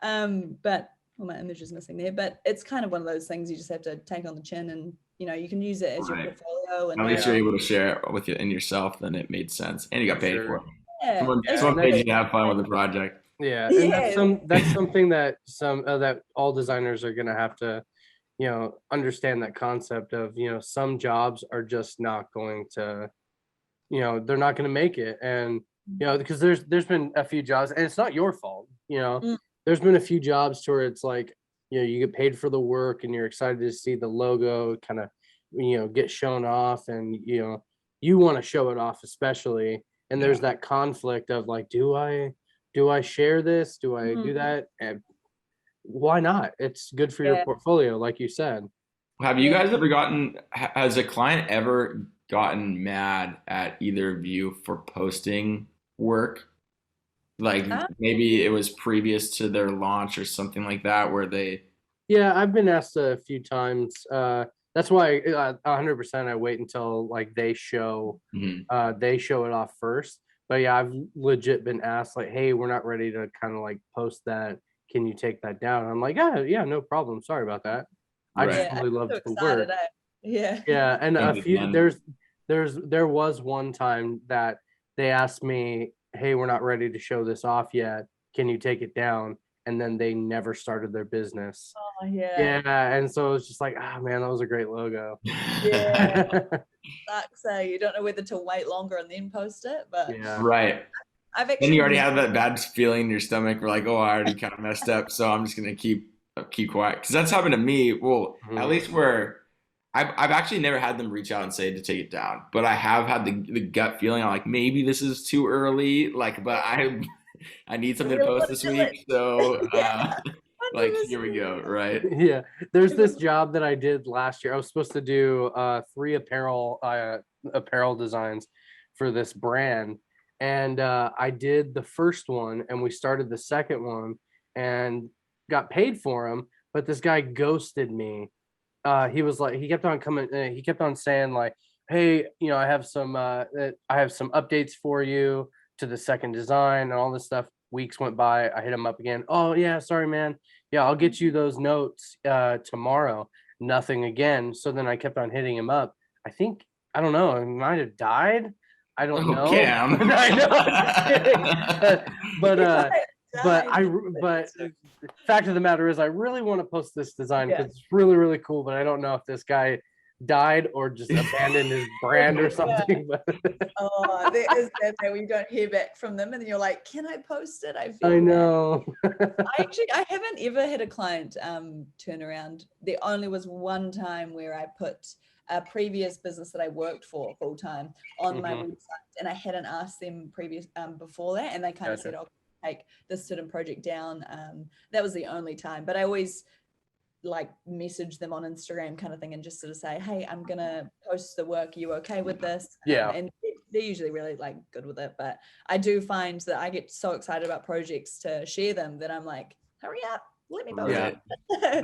But well, my image is missing there. But it's kind of one of those things you just have to take on the chin, and you can use it as your Right. portfolio. And At least you're able to share it with you and yourself, then it made sense. And you got paid for it. yeah, Someone paid you to have fun with the project. Yeah, and Yeah. that's something that that all designers are gonna have to, understand that concept of, some jobs are just not going to, they're not gonna make it. And because there's been a few jobs, and it's not your fault, Mm. there's been a few jobs to where it's like, you get paid for the work and you're excited to see the logo kind of, get shown off, and you want to show it off especially. And there's that conflict of like, do I share this? Do I do that? And why not? It's good for your Yeah. portfolio, like you said. Have you guys ever has a client ever gotten mad at either of you for posting work? Like maybe it was previous to their launch or something like that where they. Yeah, I've been asked a few times. That's why 100% I wait until like they show it off first. But yeah, I've legit been asked like, hey, we're not ready to kind of like post that. Can you take that down? And I'm like, yeah, no problem. Sorry about that. I just Right. really love So the excited, work. Yeah. Yeah, and a Thank you, few Glenn. there was one time that they asked me, hey, we're not ready to show this off yet. Can you take it down? And then they never started their business. Oh, yeah. Yeah, and so it's just like, man, that was a great logo. Yeah. Sucks. You don't know whether to wait longer and then post it, but Yeah. Right. I've Then actually you already have that bad feeling in your stomach. We're like, oh, I already kind of messed up, so I'm just gonna keep quiet. Because that's happened to me. Well, at least where I've actually never had them reach out and say to take it down, but I have had the gut feeling. I'm like, maybe this is too early. Like, but I need something to post this week, so like here we go. Right. Yeah, there's this job that I did last year. I was supposed to do 3 apparel designs for this brand, and I did the first one, and we started the second one and got paid for them, but this guy ghosted me. He was like, he kept on coming, he kept on saying like, hey, I have some updates for you to the second design and all this stuff. Weeks went by. I hit him up again. Oh yeah, sorry man. Yeah, I'll get you those notes tomorrow. Nothing again. So then I kept on hitting him up. I don't know, he might have died. I don't know. Cam. I know. But fact of the matter is I really want to post this design because it's really, really cool, but I don't know if this guy died or just abandoned his brand or something. Oh, there is that day where you don't hear back from them and then you're like, can I post it? I know. I haven't ever had a client turn around. There only was one time where I put a previous business that I worked for full time on my website, and I hadn't asked them before that, and they kind of said, "I'll take this certain project down." That was the only time, but I always like message them on Instagram kind of thing and just sort of say, hey, I'm gonna post the work, are you okay with this? And they're usually really like good with it, but I do find that I get so excited about projects to share them that I'm like, hurry up, let me post it. I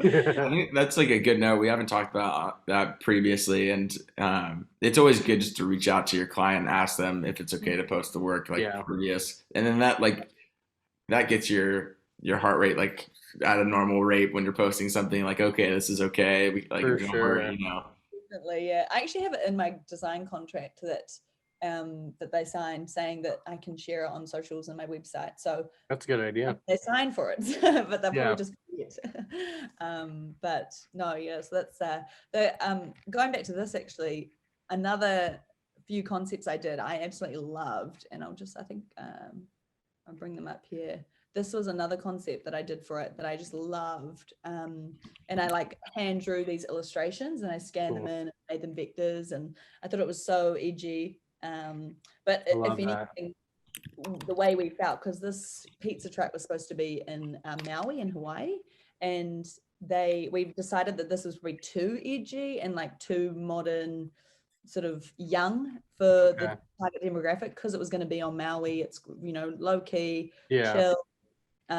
think that's like a good note. We haven't talked about that previously, and it's always good just to reach out to your client and ask them if it's okay to post the work previous, and then that gets your heart rate like at a normal rate when you're posting something like, okay, this is okay. For sure. Definitely, yeah. I actually have it in my design contract that they signed saying that I can share it on socials and my website. So that's a good idea. They signed for it, but they'll probably just forget. But no, so that's going back to this actually, another few concepts I did, I absolutely loved, and I'll bring them up here. This was another concept that I did for it that I just loved. And I like hand drew these illustrations and I scanned them in and made them vectors. And I thought it was so edgy. But if anything, the way we felt, because this pizza truck was supposed to be in Maui in Hawaii. And we've decided that this was really too edgy and like too modern, sort of young for the target demographic because it was going to be on Maui. It's, you know, low key, chill.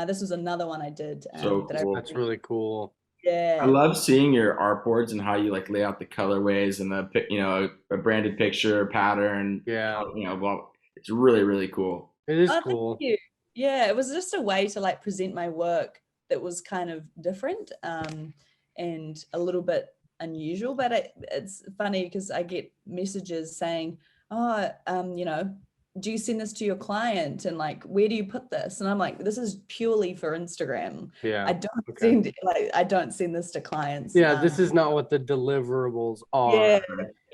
This was another one I did. So that cool. That's really cool. Yeah. I love seeing your art boards and how you like lay out the colorways and the you know a branded picture pattern. Yeah. You know, well, it's really really cool. It is Oh, cool. thank you. Yeah, it was just a way to like present my work that was kind of different and a little bit unusual. But it's funny because I get messages saying, "Oh, you know, do you send this to your client? And like, where do you put this?" And I'm like, "This is purely for Instagram. Yeah. I don't send this to clients." Yeah, this is not what the deliverables are. Yeah.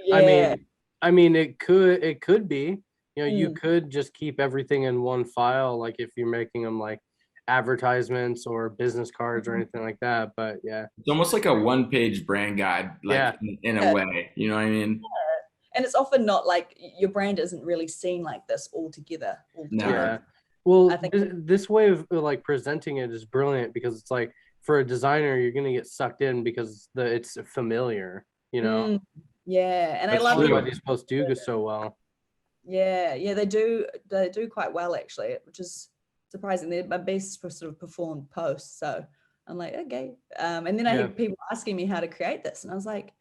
Yeah. I mean, it could be. You know, you could just keep everything in one file, like if you're making them like advertisements or business cards or anything like that. But yeah, It's almost like a one-page brand guide, like in a way. You know what I mean? And it's often not like your brand isn't really seen like this altogether. Yeah. Well, I think this way of like presenting it is brilliant because it's like for a designer, you're gonna get sucked in because it's familiar, you know. Yeah, and That's I love why these posts do so well. Yeah, they do quite well actually, which is surprising. They're my best for sort of performed posts. So I'm like, okay. And then I had people asking me how to create this, and I was like,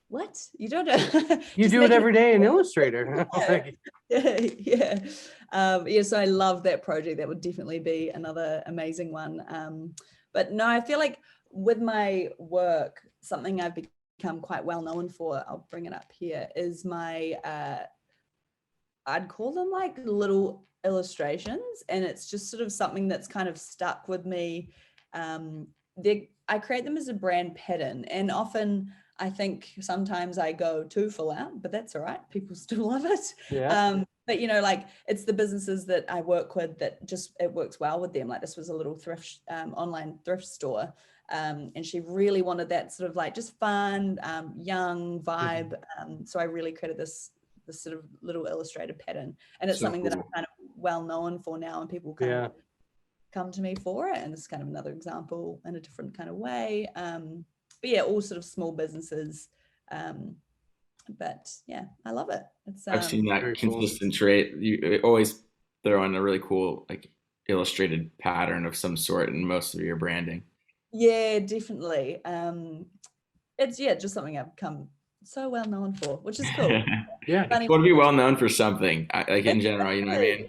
what? You don't know? You do it every day in Illustrator. Yeah. So I love that project. That would definitely be another amazing one. But no, I feel like with my work, something I've become quite well known for, I'll bring it up here, is my I'd call them like little illustrations, and it's just sort of something that's kind of stuck with me. I create them as a brand pattern, and often I think sometimes I go too full out, but that's all right. People still love it. Yeah. But you know, like it's the businesses that I work with that just it works well with them. Like this was a little thrift online thrift store, and she really wanted that sort of like just fun, young vibe. So I really created this sort of little illustrated pattern, and it's something that I'm kind of well known for now, and people kind of come to me for it. And it's kind of another example in a different kind of way. But yeah, all sort of small businesses. But yeah, I love it. It's I've seen that consistent trait. You always throw in a really cool like illustrated pattern of some sort in most of your branding. Yeah, definitely. It's just something I've become so well known for, which is cool. Yeah, you want to be well known for something, like in general. You know what I mean?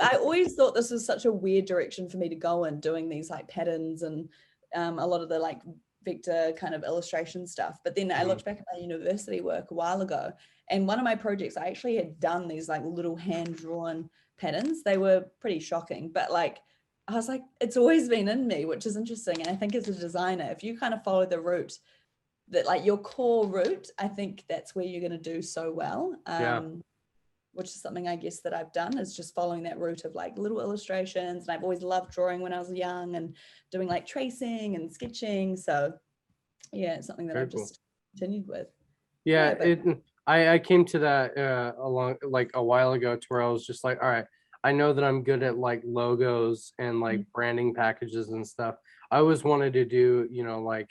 I always thought this was such a weird direction for me to go in, doing these like patterns and a lot of the like vector kind of illustration stuff. But then I looked back at my university work a while ago, and one of my projects I actually had done these like little hand drawn patterns. They were pretty shocking, but like I was like, it's always been in me, which is interesting. And I think as a designer, if you kind of follow the route that like your core route, I think that's where you're going to do so well. Which is something I guess that I've done, is just following that route of like little illustrations. And I've always loved drawing when I was young and doing like tracing and sketching. So yeah, it's something that I've just continued with. I came to that along like a while ago to where I was just like, all right, I know that I'm good at like logos and like branding packages and stuff. I always wanted to do, you know, like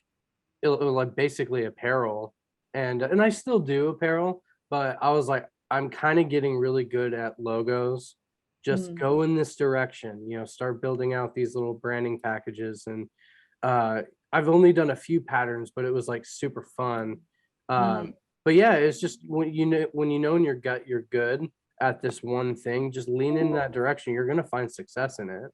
basically apparel, and I still do apparel, but I was like, I'm kind of getting really good at logos. Just go in this direction, you know, start building out these little branding packages. And I've only done a few patterns, but it was like super fun. But yeah, it's just when you know in your gut you're good at this one thing, just lean in that direction. You're gonna find success in it.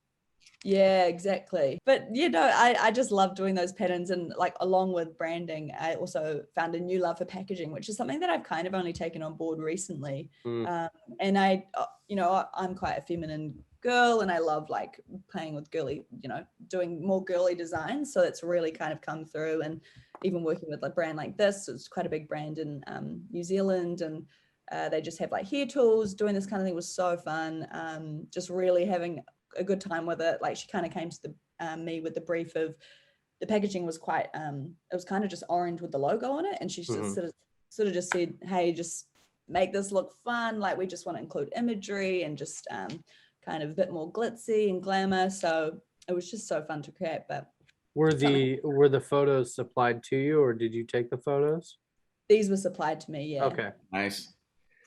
Yeah, exactly. But you know, I just love doing those patterns, and like along with branding, I also found a new love for packaging, which is something that I've kind of only taken on board recently. And I, you know, I'm quite a feminine girl, and I love like playing with girly, you know, doing more girly designs. So it's really kind of come through. And even working with a brand like this, it's quite a big brand in New Zealand, and they just have like hair tools. Doing this kind of thing was so fun. Just really having a good time with it. Like she kind of came to me with the brief of the packaging was quite it was kind of just orange with the logo on it, and she just sort of just said, hey, just make this look fun, like we just want to include imagery and just kind of a bit more glitzy and glamour. So it was just so fun to create. But were the photos supplied to you, or did you take the photos? These were supplied to me. Yeah. Okay. Nice.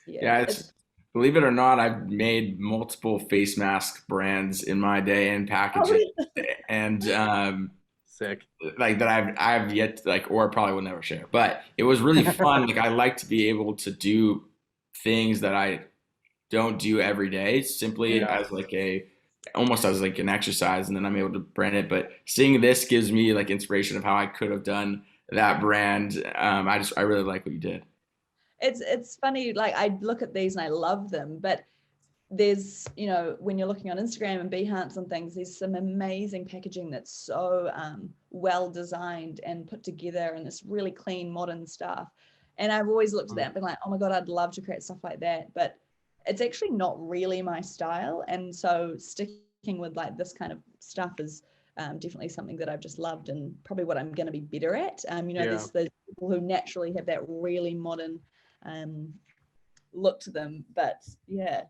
Yeah. Yeah, it's believe it or not, I've made multiple face mask brands in my day and packaging, and Sick. like that I've yet to, like, or probably will never share. But it was really fun. Like I like to be able to do things that I don't do every day, simply Yeah. as like almost as like an exercise, and then I'm able to brand it. But seeing this gives me like inspiration of how I could have done that brand. I really like what you did. It's funny, like I look at these and I love them, but there's, you know, when you're looking on Instagram and Behance and things, there's some amazing packaging that's so well designed and put together, and this really clean modern stuff. And I've always looked at that and been like, oh my God, I'd love to create stuff like that, but it's actually not really my style. And so sticking with like this kind of stuff is definitely something that I've just loved, and probably what I'm going to be better at. You know, there's those people who naturally have that really modern look to them, but yeah,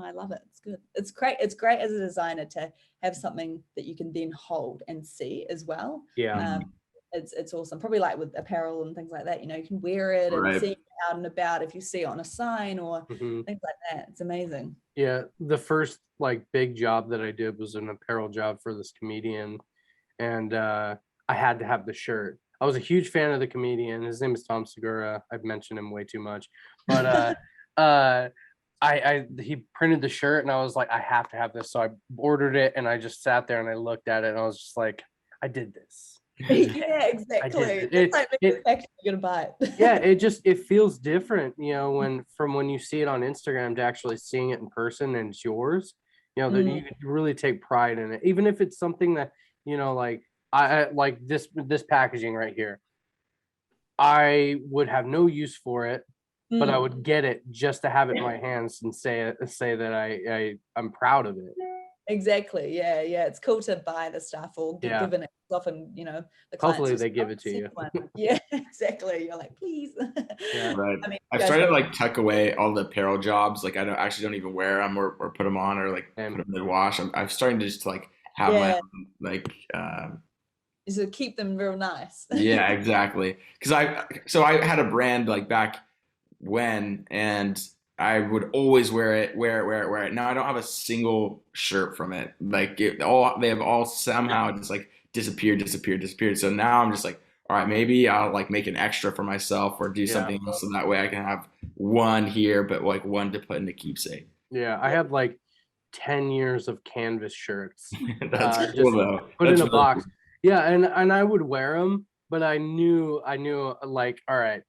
I love it. It's good. It's great. It's great as a designer to have something that you can then hold and see as well. Yeah. It's awesome. Probably like with apparel and things like that, you know, you can wear it and see it out and about if you see it on a sign or things like that. It's amazing. Yeah. The first like big job that I did was an apparel job for this comedian, and I had to have the shirt. I was a huge fan of the comedian. His name is Tom Segura. I've mentioned him way too much, but he printed the shirt, and I was like, I have to have this. So I ordered it, and I just sat there and I looked at it, and I was just like, I did this. Yeah, exactly. It's like you're gonna buy it. Yeah, it feels different, you know, when you see it on Instagram to actually seeing it in person and it's yours. You know, that you really take pride in it, even if it's something that, you know, like I like this packaging right here. I would have no use for it, but I would get it just to have it in my hands and say that I'm proud of it. Exactly. Yeah. It's cool to buy the stuff or get given it. Often, you know, the hopefully they give it to you. Yeah, exactly. You're like, please. Yeah. Right. I mean, I've started to like tuck away all the apparel jobs. Like I don't even wear them or put them on or like put them in the wash. I'm starting to just like have my own, like so keep them real nice. Yeah, exactly. Because I had a brand like back when, and I would always wear it. Now I don't have a single shirt from it. Like they have all somehow just like disappeared. So now I'm just like, all right, maybe I'll like make an extra for myself or do something else, so that way I can have one here, but like one to put in the keepsake. Yeah, I have like 10 years of canvas shirts. That's cool though. Put in a box. Cool. Yeah, and I would wear them, but I knew like, all right,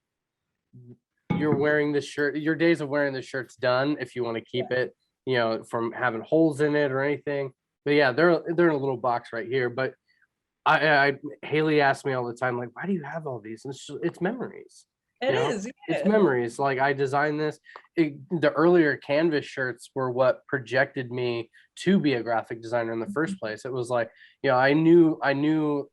you're wearing this shirt. Your days of wearing this shirt's done if you want to keep it, you know, from having holes in it or anything. But yeah, they're in a little box right here. But Haley asks me all the time, like, why do you have all these? And it's memories. It is. It's memories. Like I designed this. The earlier canvas shirts were what projected me to be a graphic designer in the first place. It was like, you know, I knew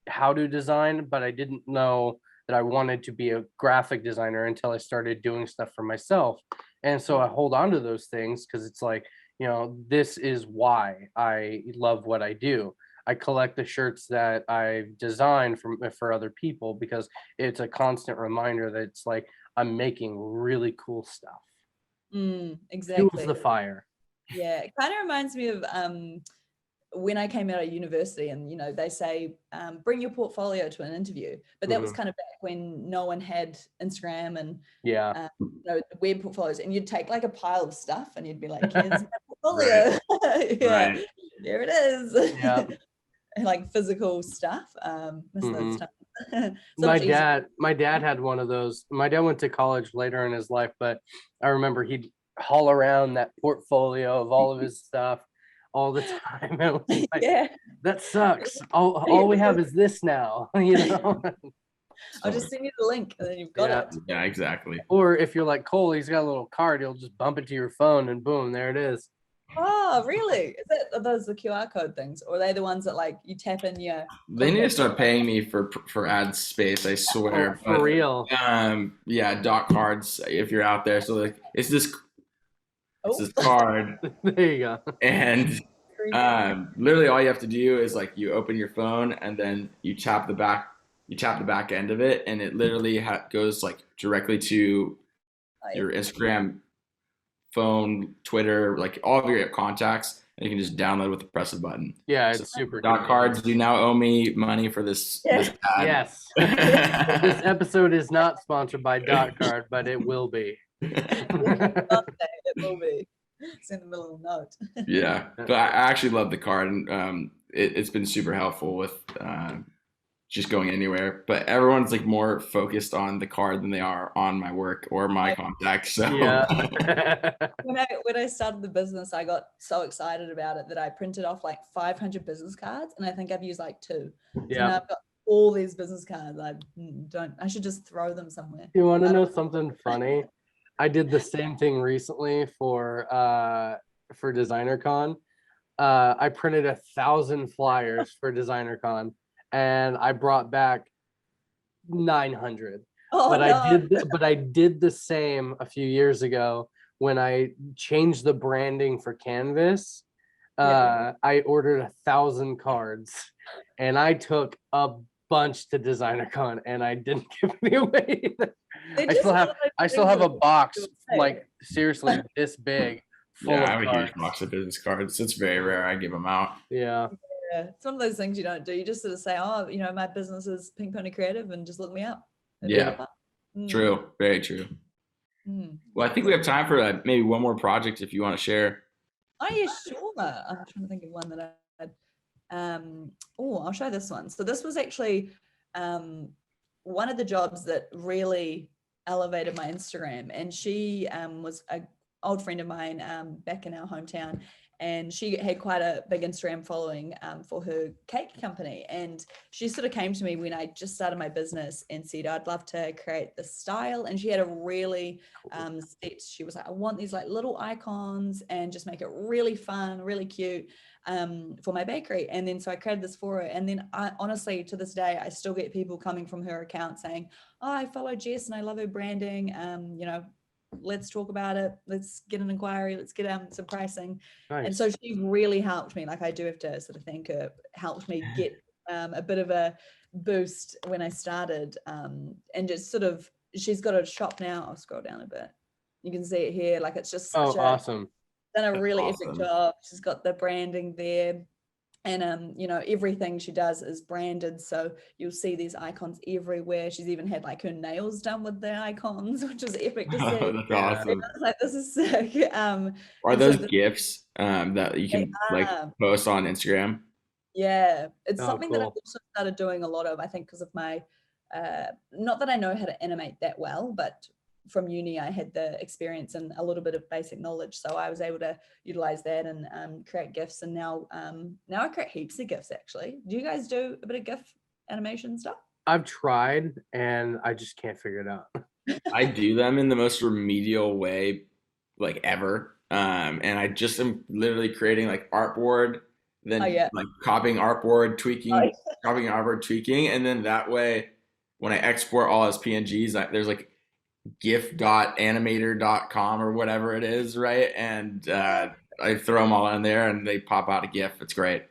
how to design, but I didn't know that I wanted to be a graphic designer until I started doing stuff for myself. And so I hold on to those things because it's like, you know, this is why I love what I do. I collect the shirts that I've designed for other people because it's a constant reminder that it's like I'm making really cool stuff. Exactly. Fuels the fire. Yeah, it kind of reminds me of when I came out of university, and you know they say bring your portfolio to an interview, but that was kind of back when no one had Instagram and you know, web portfolios, and you'd take like a pile of stuff and you'd be like, here's my portfolio. Right. There it is. Yeah. Like physical stuff. Miss those times. My dad had one of those. My dad went to college later in his life, but I remember he'd haul around that portfolio of all of his stuff all the time. And like, that sucks. All we have is this now, you know. I'll just send you the link and then you've got it. Yeah, exactly. Or if you're like Cole, he's got a little card, he'll just bump it to your phone and boom, there it is. Oh, really? Are those the QR code things, or are they the ones that like you tap in your? They need to start paying me for ad space. I swear. For real. Yeah, dot cards. If you're out there, so like it's this card. There you go. And literally all you have to do is like you open your phone and then you tap the back you tap the back end of it, and it literally goes like directly to your Instagram, phone, Twitter, like all of your contacts, and you can just download with the press of a button. Yeah, So, it's super Dot Cards, you now owe me money for this ad. Yes. This episode is not sponsored by Dot Card, but it will be. It will be. Send them a little note. Yeah, but I actually love the card, and it's been super helpful with just going anywhere. But everyone's like more focused on the card than they are on my work or my contacts. So yeah. when I started the business, I got so excited about it that I printed off like 500 business cards, and I think I've used like 2. So now I've got all these business cards. I should just throw them somewhere. You want to know something funny? I did the same thing recently for DesignerCon. I printed 1,000 flyers for DesignerCon, and I brought back 900. But I did the same a few years ago when I changed the branding for Canvas. I ordered 1,000 cards, and I took a bunch to DesignerCon, and I didn't give any away. I still have a box like seriously this big full of I have a cards. huge box of business cards. It's very rare I give them out. Yeah. It's one of those things you don't do. You just sort of say, oh, my business is Pinkpony Creative, and just look me up. True. Very true. Well, I think we have time for maybe one more project if you want to share. Oh yeah, sure. I'm trying to think of one that I had. I'll show this one. So this was actually one of the jobs that really elevated my Instagram, and she was an old friend of mine back in our hometown, and she had quite a big Instagram following for her cake company. And she sort of came to me when I just started my business and said, I'd love to create this style. And she had a really set. She was like, I want these like little icons and just make it really fun, really cute for my bakery. And then so I created this for her. And then I honestly, to this day, I still get people coming from her account saying, oh, I follow Jess and I love her branding. Let's talk about it. Let's get an inquiry. Let's get some pricing. Nice. And so she really helped me. Like, I do have to sort of thank her. Helped me get a bit of a boost when I started. And just sort of, she's got a shop now. I'll scroll down a bit. You can see it here. Like, it's just such awesome. Done a really epic job. She's got the branding there. And everything she does is branded, so you'll see these icons everywhere. She's even had like her nails done with the icons, which is epic to see. That's awesome. Like, this is sick. Are those GIFs that you can like post on Instagram? Yeah, it's something that I've also started doing a lot of, I think, because of my not that I know how to animate that well, but from uni I had the experience and a little bit of basic knowledge, so I was able to utilize that and create GIFs. And now I create heaps of GIFs. Actually, do you guys do a bit of GIF animation stuff? I've tried and I just can't figure it out. I do them in the most remedial way like ever, and I just am literally creating like artboard, then like copying artboard, tweaking, copying artboard, tweaking, and then that way when I export all as PNGs, there's like gif.animator.com or whatever it is, right? And I throw them all in there and they pop out a GIF. It's great.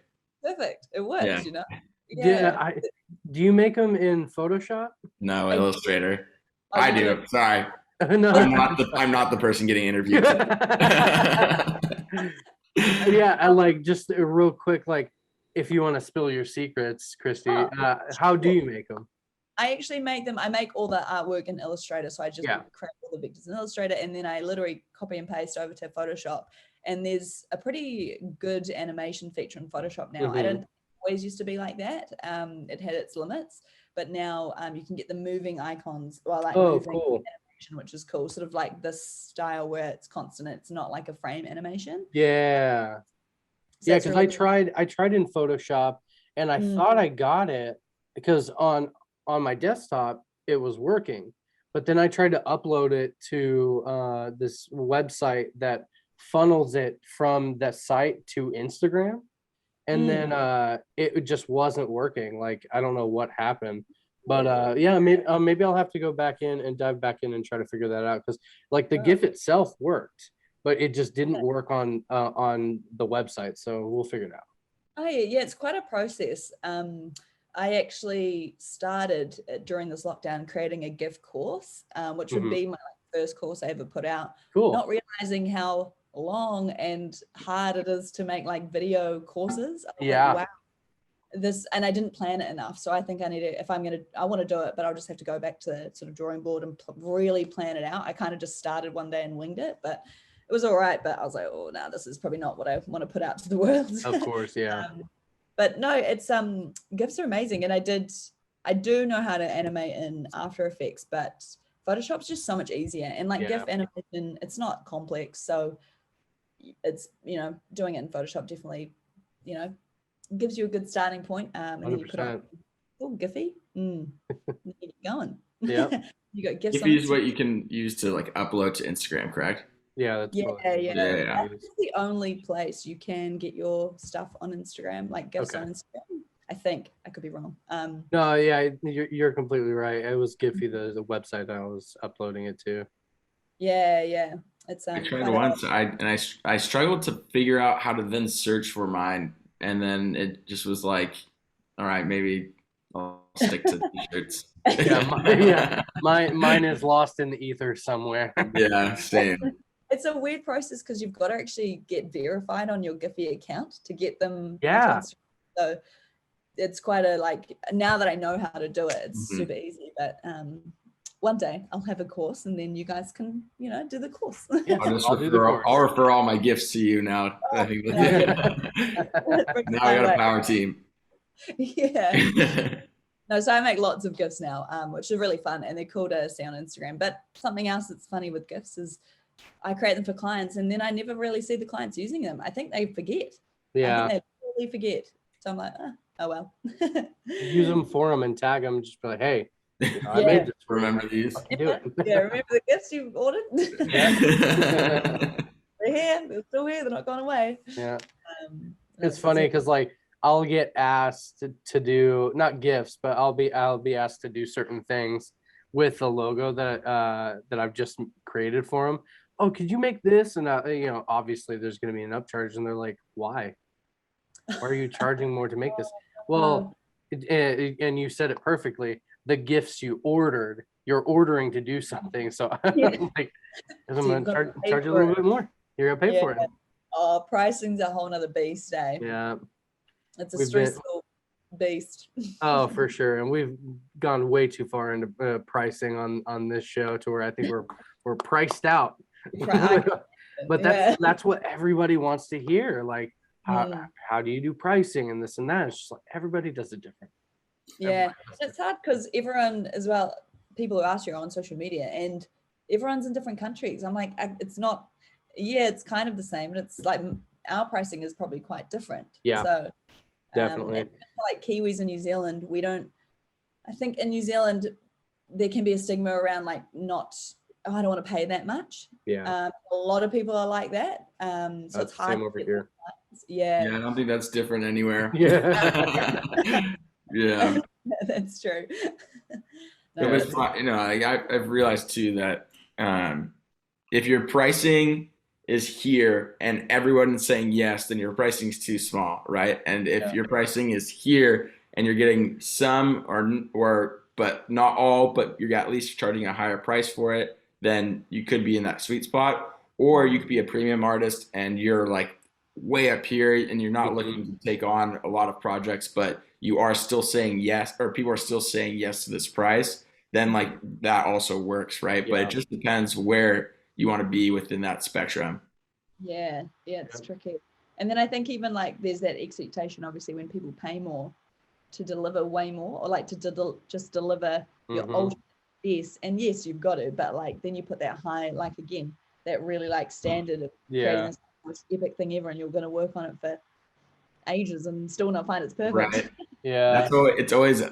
Perfect. It works, Do you make them in Photoshop? No, Illustrator. I do. Sorry. No. I'm not the person getting interviewed. Yeah, and like just real quick, like if you want to spill your secrets, Kristy, how do you make them? I actually make all the artwork in Illustrator. So I just create all the vectors in Illustrator, and then I literally copy and paste over to Photoshop. And there's a pretty good animation feature in Photoshop now. I don't always used to be like that. It had its limits, but now you can get the moving icons, moving animation, which is cool. Sort of like this style where it's constant. It's not like a frame animation. Yeah. So because really I tried in Photoshop and I thought I got it because on my desktop it was working, but then I tried to upload it to this website that funnels it from that site to Instagram, and then it just wasn't working. Like, I don't know what happened, but maybe I'll have to go back in and dive back in and try to figure that out, because like the GIF itself worked, but it just didn't work on the website, so we'll figure it out. Oh yeah, it's quite a process. I actually started during this lockdown creating a GIF course, which would be my first course I ever put out. Cool. Not realizing how long and hard it is to make like video courses. Yeah. Like, wow. And I didn't plan it enough. So I think I need to, if I want to do it, but I'll just have to go back to the sort of drawing board and really plan it out. I kind of just started one day and winged it, but it was all right. But I was like, oh, no, this is probably not what I want to put out to the world. Of course. Yeah. But no, it's GIFs are amazing. And I do know how to animate in After Effects, but Photoshop's just so much easier. And like GIF animation, it's not complex. So it's, doing it in Photoshop definitely, gives you a good starting point. And then you put on, Giphy. Keep going. Yeah. You got GIFs. Giphy is what you can use to like upload to Instagram, correct? Yeah, that's That's the only place you can get your stuff on Instagram, like GIFs on Instagram. I think I could be wrong. No, yeah, you're completely right. It was Giphy, the website that I was uploading it to. Yeah. It's I tried once. I struggled to figure out how to then search for mine, and then it just was like, all right, maybe I'll stick to the t-shirts. Mine is lost in the ether somewhere. Yeah, same. It's a weird process because you've got to actually get verified on your Giphy account to get them. Yeah. So it's quite now that I know how to do it, it's super easy. But one day I'll have a course and then you guys can, do the course. Yeah, I'll refer all my gifts to you now. I think now I got a power team. Yeah. No, so I make lots of GIFs now, which are really fun and they're cool to see on Instagram. But something else that's funny with GIFs is I create them for clients and then I never really see the clients using them. I think they forget. Yeah. I think they totally forget. So I'm like, oh well. Use them for them and tag them. Just be like, hey, I made this. Remember these? Do it. Yeah, remember the GIFs you ordered? They're here. They're still here. They're not gone away. Yeah. It's funny because I'll get asked to do not GIFs, but I'll be asked to do certain things with the logo that I've just created for them. Oh, could you make this? And obviously there's going to be an upcharge, and they're like, why? Why are you charging more to make this? Well, and you said it perfectly. The gifts you ordered, you're ordering to do something. So I'm like, I'm going to charge you a little bit more. You're going to pay for it. Oh, pricing's a whole nother beast, eh? Yeah. It's a stressful beast. Oh, for sure. And we've gone way too far into pricing on this show to where I think we're priced out. But that's what everybody wants to hear. Like, how do you do pricing and this and that? It's just like everybody does it different. Yeah, it's hard because everyone as well, people who ask you on social media and everyone's in different countries. I'm like, it's not, it's kind of the same, but it's like our pricing is probably quite different. Yeah, so definitely. Like Kiwis in New Zealand, I think in New Zealand, there can be a stigma around like I don't want to pay that much. Yeah. A lot of people are like that. So that's it's hard. Same over here. Yeah, I don't think that's different anywhere. Yeah. Yeah. That's true. I've realized too that if your pricing is here and everyone's saying yes, then your pricing is too small, right? And if your pricing is here and you're getting some or but not all, but you're at least charging a higher price for it, then you could be in that sweet spot. Or you could be a premium artist and you're like way up here and you're not looking to take on a lot of projects, but you are still saying yes, or people are still saying yes to this price, then like that also works, right? Yeah. But it just depends where you want to be within that spectrum. Yeah, it's tricky. And then I think even like there's that expectation, obviously, when people pay more to deliver way more, or like to just deliver your old piece. And yes, you've got to, but like then you put that high, like again, that really like standard of creating this most epic thing ever, and you're going to work on it for ages and still not find it's perfect. Right. Yeah. That's always, it's always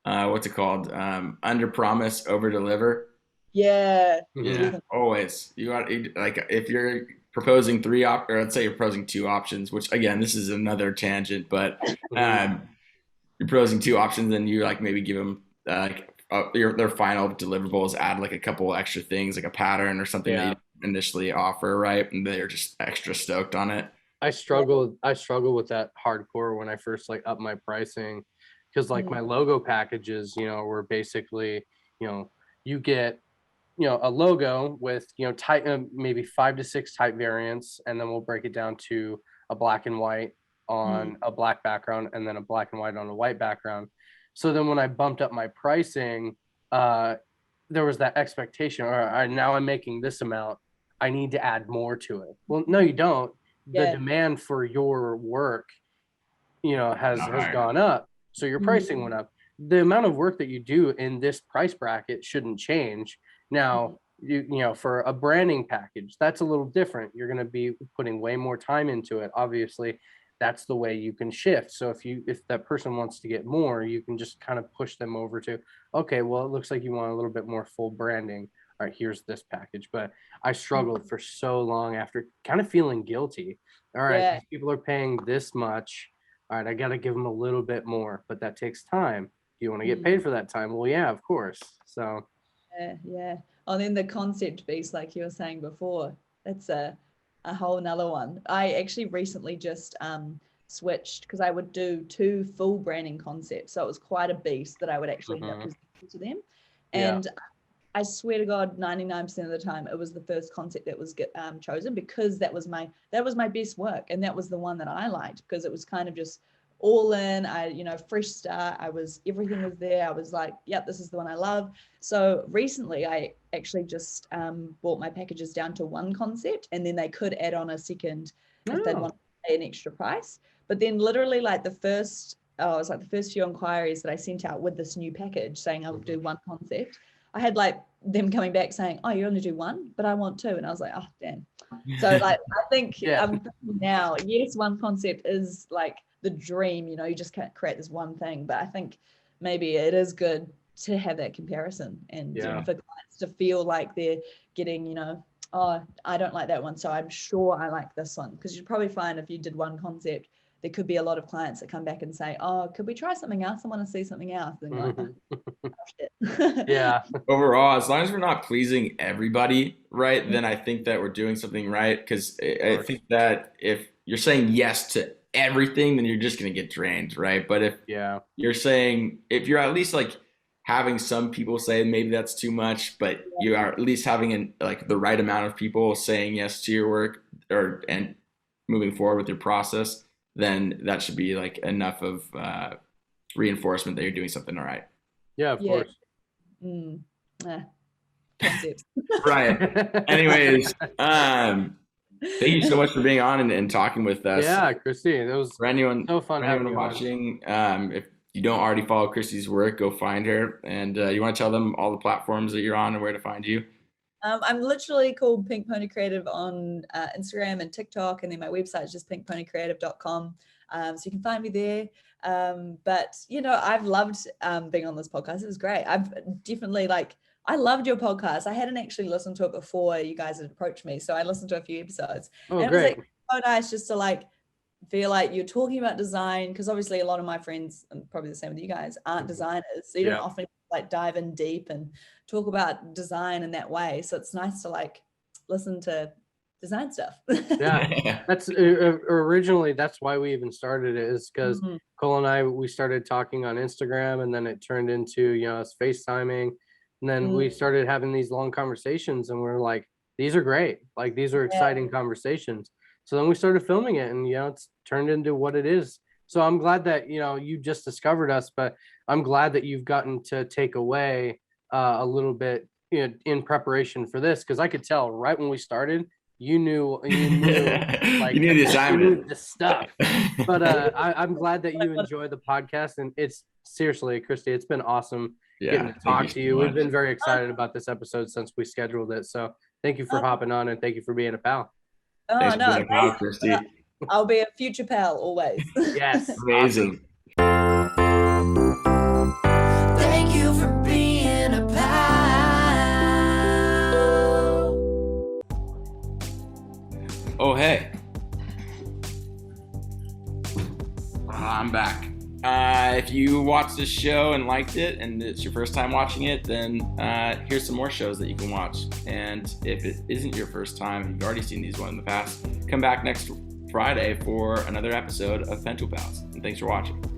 what's it called? Under promise, over deliver. Yeah. Yeah. Always. You got like if you're proposing or let's say you're proposing 2 options, which again, this is another tangent, but you're proposing 2 options and you like maybe give them their final deliverables, add like a couple extra things like a pattern or something that you didn't initially offer, right? And they're just extra stoked on it. I struggle with that hardcore when I first like up my pricing, because like my logo packages, were basically, you get, a logo with, type, maybe 5 to 6 type variants, and then we'll break it down to a black and white on a black background, and then a black and white on a white background. So then when I bumped up my pricing, there was that expectation, all right, now I'm making this amount, I need to add more to it. Well, no, you don't. The demand for your work, has gone up. So your pricing went up. The amount of work that you do in this price bracket shouldn't change. Now, for a branding package, that's a little different. You're going to be putting way more time into it. Obviously, that's the way you can shift. So if that person wants to get more, you can just kind of push them over to, okay, well, it looks like you want a little bit more full branding. All right, here's this package. But I struggled for so long after kind of feeling guilty. All right, these people are paying this much. All right, I got to give them a little bit more, but that takes time. Do you want to get paid for that time? Well, yeah, of course. So yeah. And then the concept piece, like you were saying before, that's a whole nother one. I actually recently just switched, because I would do 2 full branding concepts, so it was quite a beast that I would actually end up presenting to them. And I swear to God, 99% of the time it was the first concept that was chosen, because that was my best work, and that was the one that I liked, because it was kind of just all in. Fresh start. Everything was there. I was like, yep, this is the one I love. So recently I actually just brought my packages down to 1 concept, and then they could add on a second if they want to pay an extra price. But then literally like the first few inquiries that I sent out with this new package saying I'll do 1 concept, I had like them coming back saying, oh, you only do 1, but I want 2. And I was like, oh, damn. So like, I think I'm thinking now, yes, 1 concept is like the dream, you just can't create this one thing. But I think maybe it is good to have that comparison, and for clients to feel like they're getting, oh, I don't like that one, so I'm sure I like this one. Because you'd probably find if you did 1 concept, there could be a lot of clients that come back and say, oh, could we try something else? I want to see something else. And like, oh, shit. Yeah. Overall, as long as we're not pleasing everybody, right, then I think that we're doing something right. Because I think that if you're saying yes to everything, then you're just going to get drained, right? But if if you're at least like having some people say maybe that's too much, but you are at least having the right amount of people saying yes to your work and moving forward with your process, then that should be like enough of reinforcement that you're doing something all right. Yeah, of course. Concepts. Right. Anyways, thank you so much for being on and talking with us. Yeah, Kristy, it was so fun having you watching. If you don't already follow Kristy's work, go find her. And you want to tell them all the platforms that you're on and where to find you? I'm literally called Pinkpony Creative on Instagram and TikTok, and then my website is just pinkponycreative.com. So you can find me there. But I've loved being on this podcast. It was great. I've definitely I loved your podcast. I hadn't actually listened to it before you guys had approached me, so I listened to a few episodes. Oh, and great. It was so nice just to feel like you're talking about design, because obviously a lot of my friends, and probably the same with you guys, aren't designers, so you don't often dive in deep and talk about design in that way. So it's nice to listen to design stuff. Yeah, that's originally that's why we even started it, is because Cole and I, we started talking on Instagram, and then it turned into us FaceTiming, and then we started having these long conversations, and we're like, these are great, these are exciting conversations. So then we started filming it, and it's turned into what it is. So I'm glad that you just discovered us, but I'm glad that you've gotten to take away a little bit in preparation for this, because I could tell right when we started, you knew you knew the assignment, you knew the stuff. But I'm glad that you enjoy the podcast, and it's seriously, Kristy, it's been awesome getting to talk to you. We've been very excited about this episode since we scheduled it. So thank you for hopping on, and thank you for being a pal. Oh, Thanks no, for being a pal, Kristy. I'll be a future pal always. Yes. Amazing. Thank you for being a pal. Oh, hey. I'm back. If you watched this show and liked it, and it's your first time watching it, then here's some more shows that you can watch. And if it isn't your first time and you've already seen these one in the past, come back next Friday for another episode of Pentool Pals. And thanks for watching.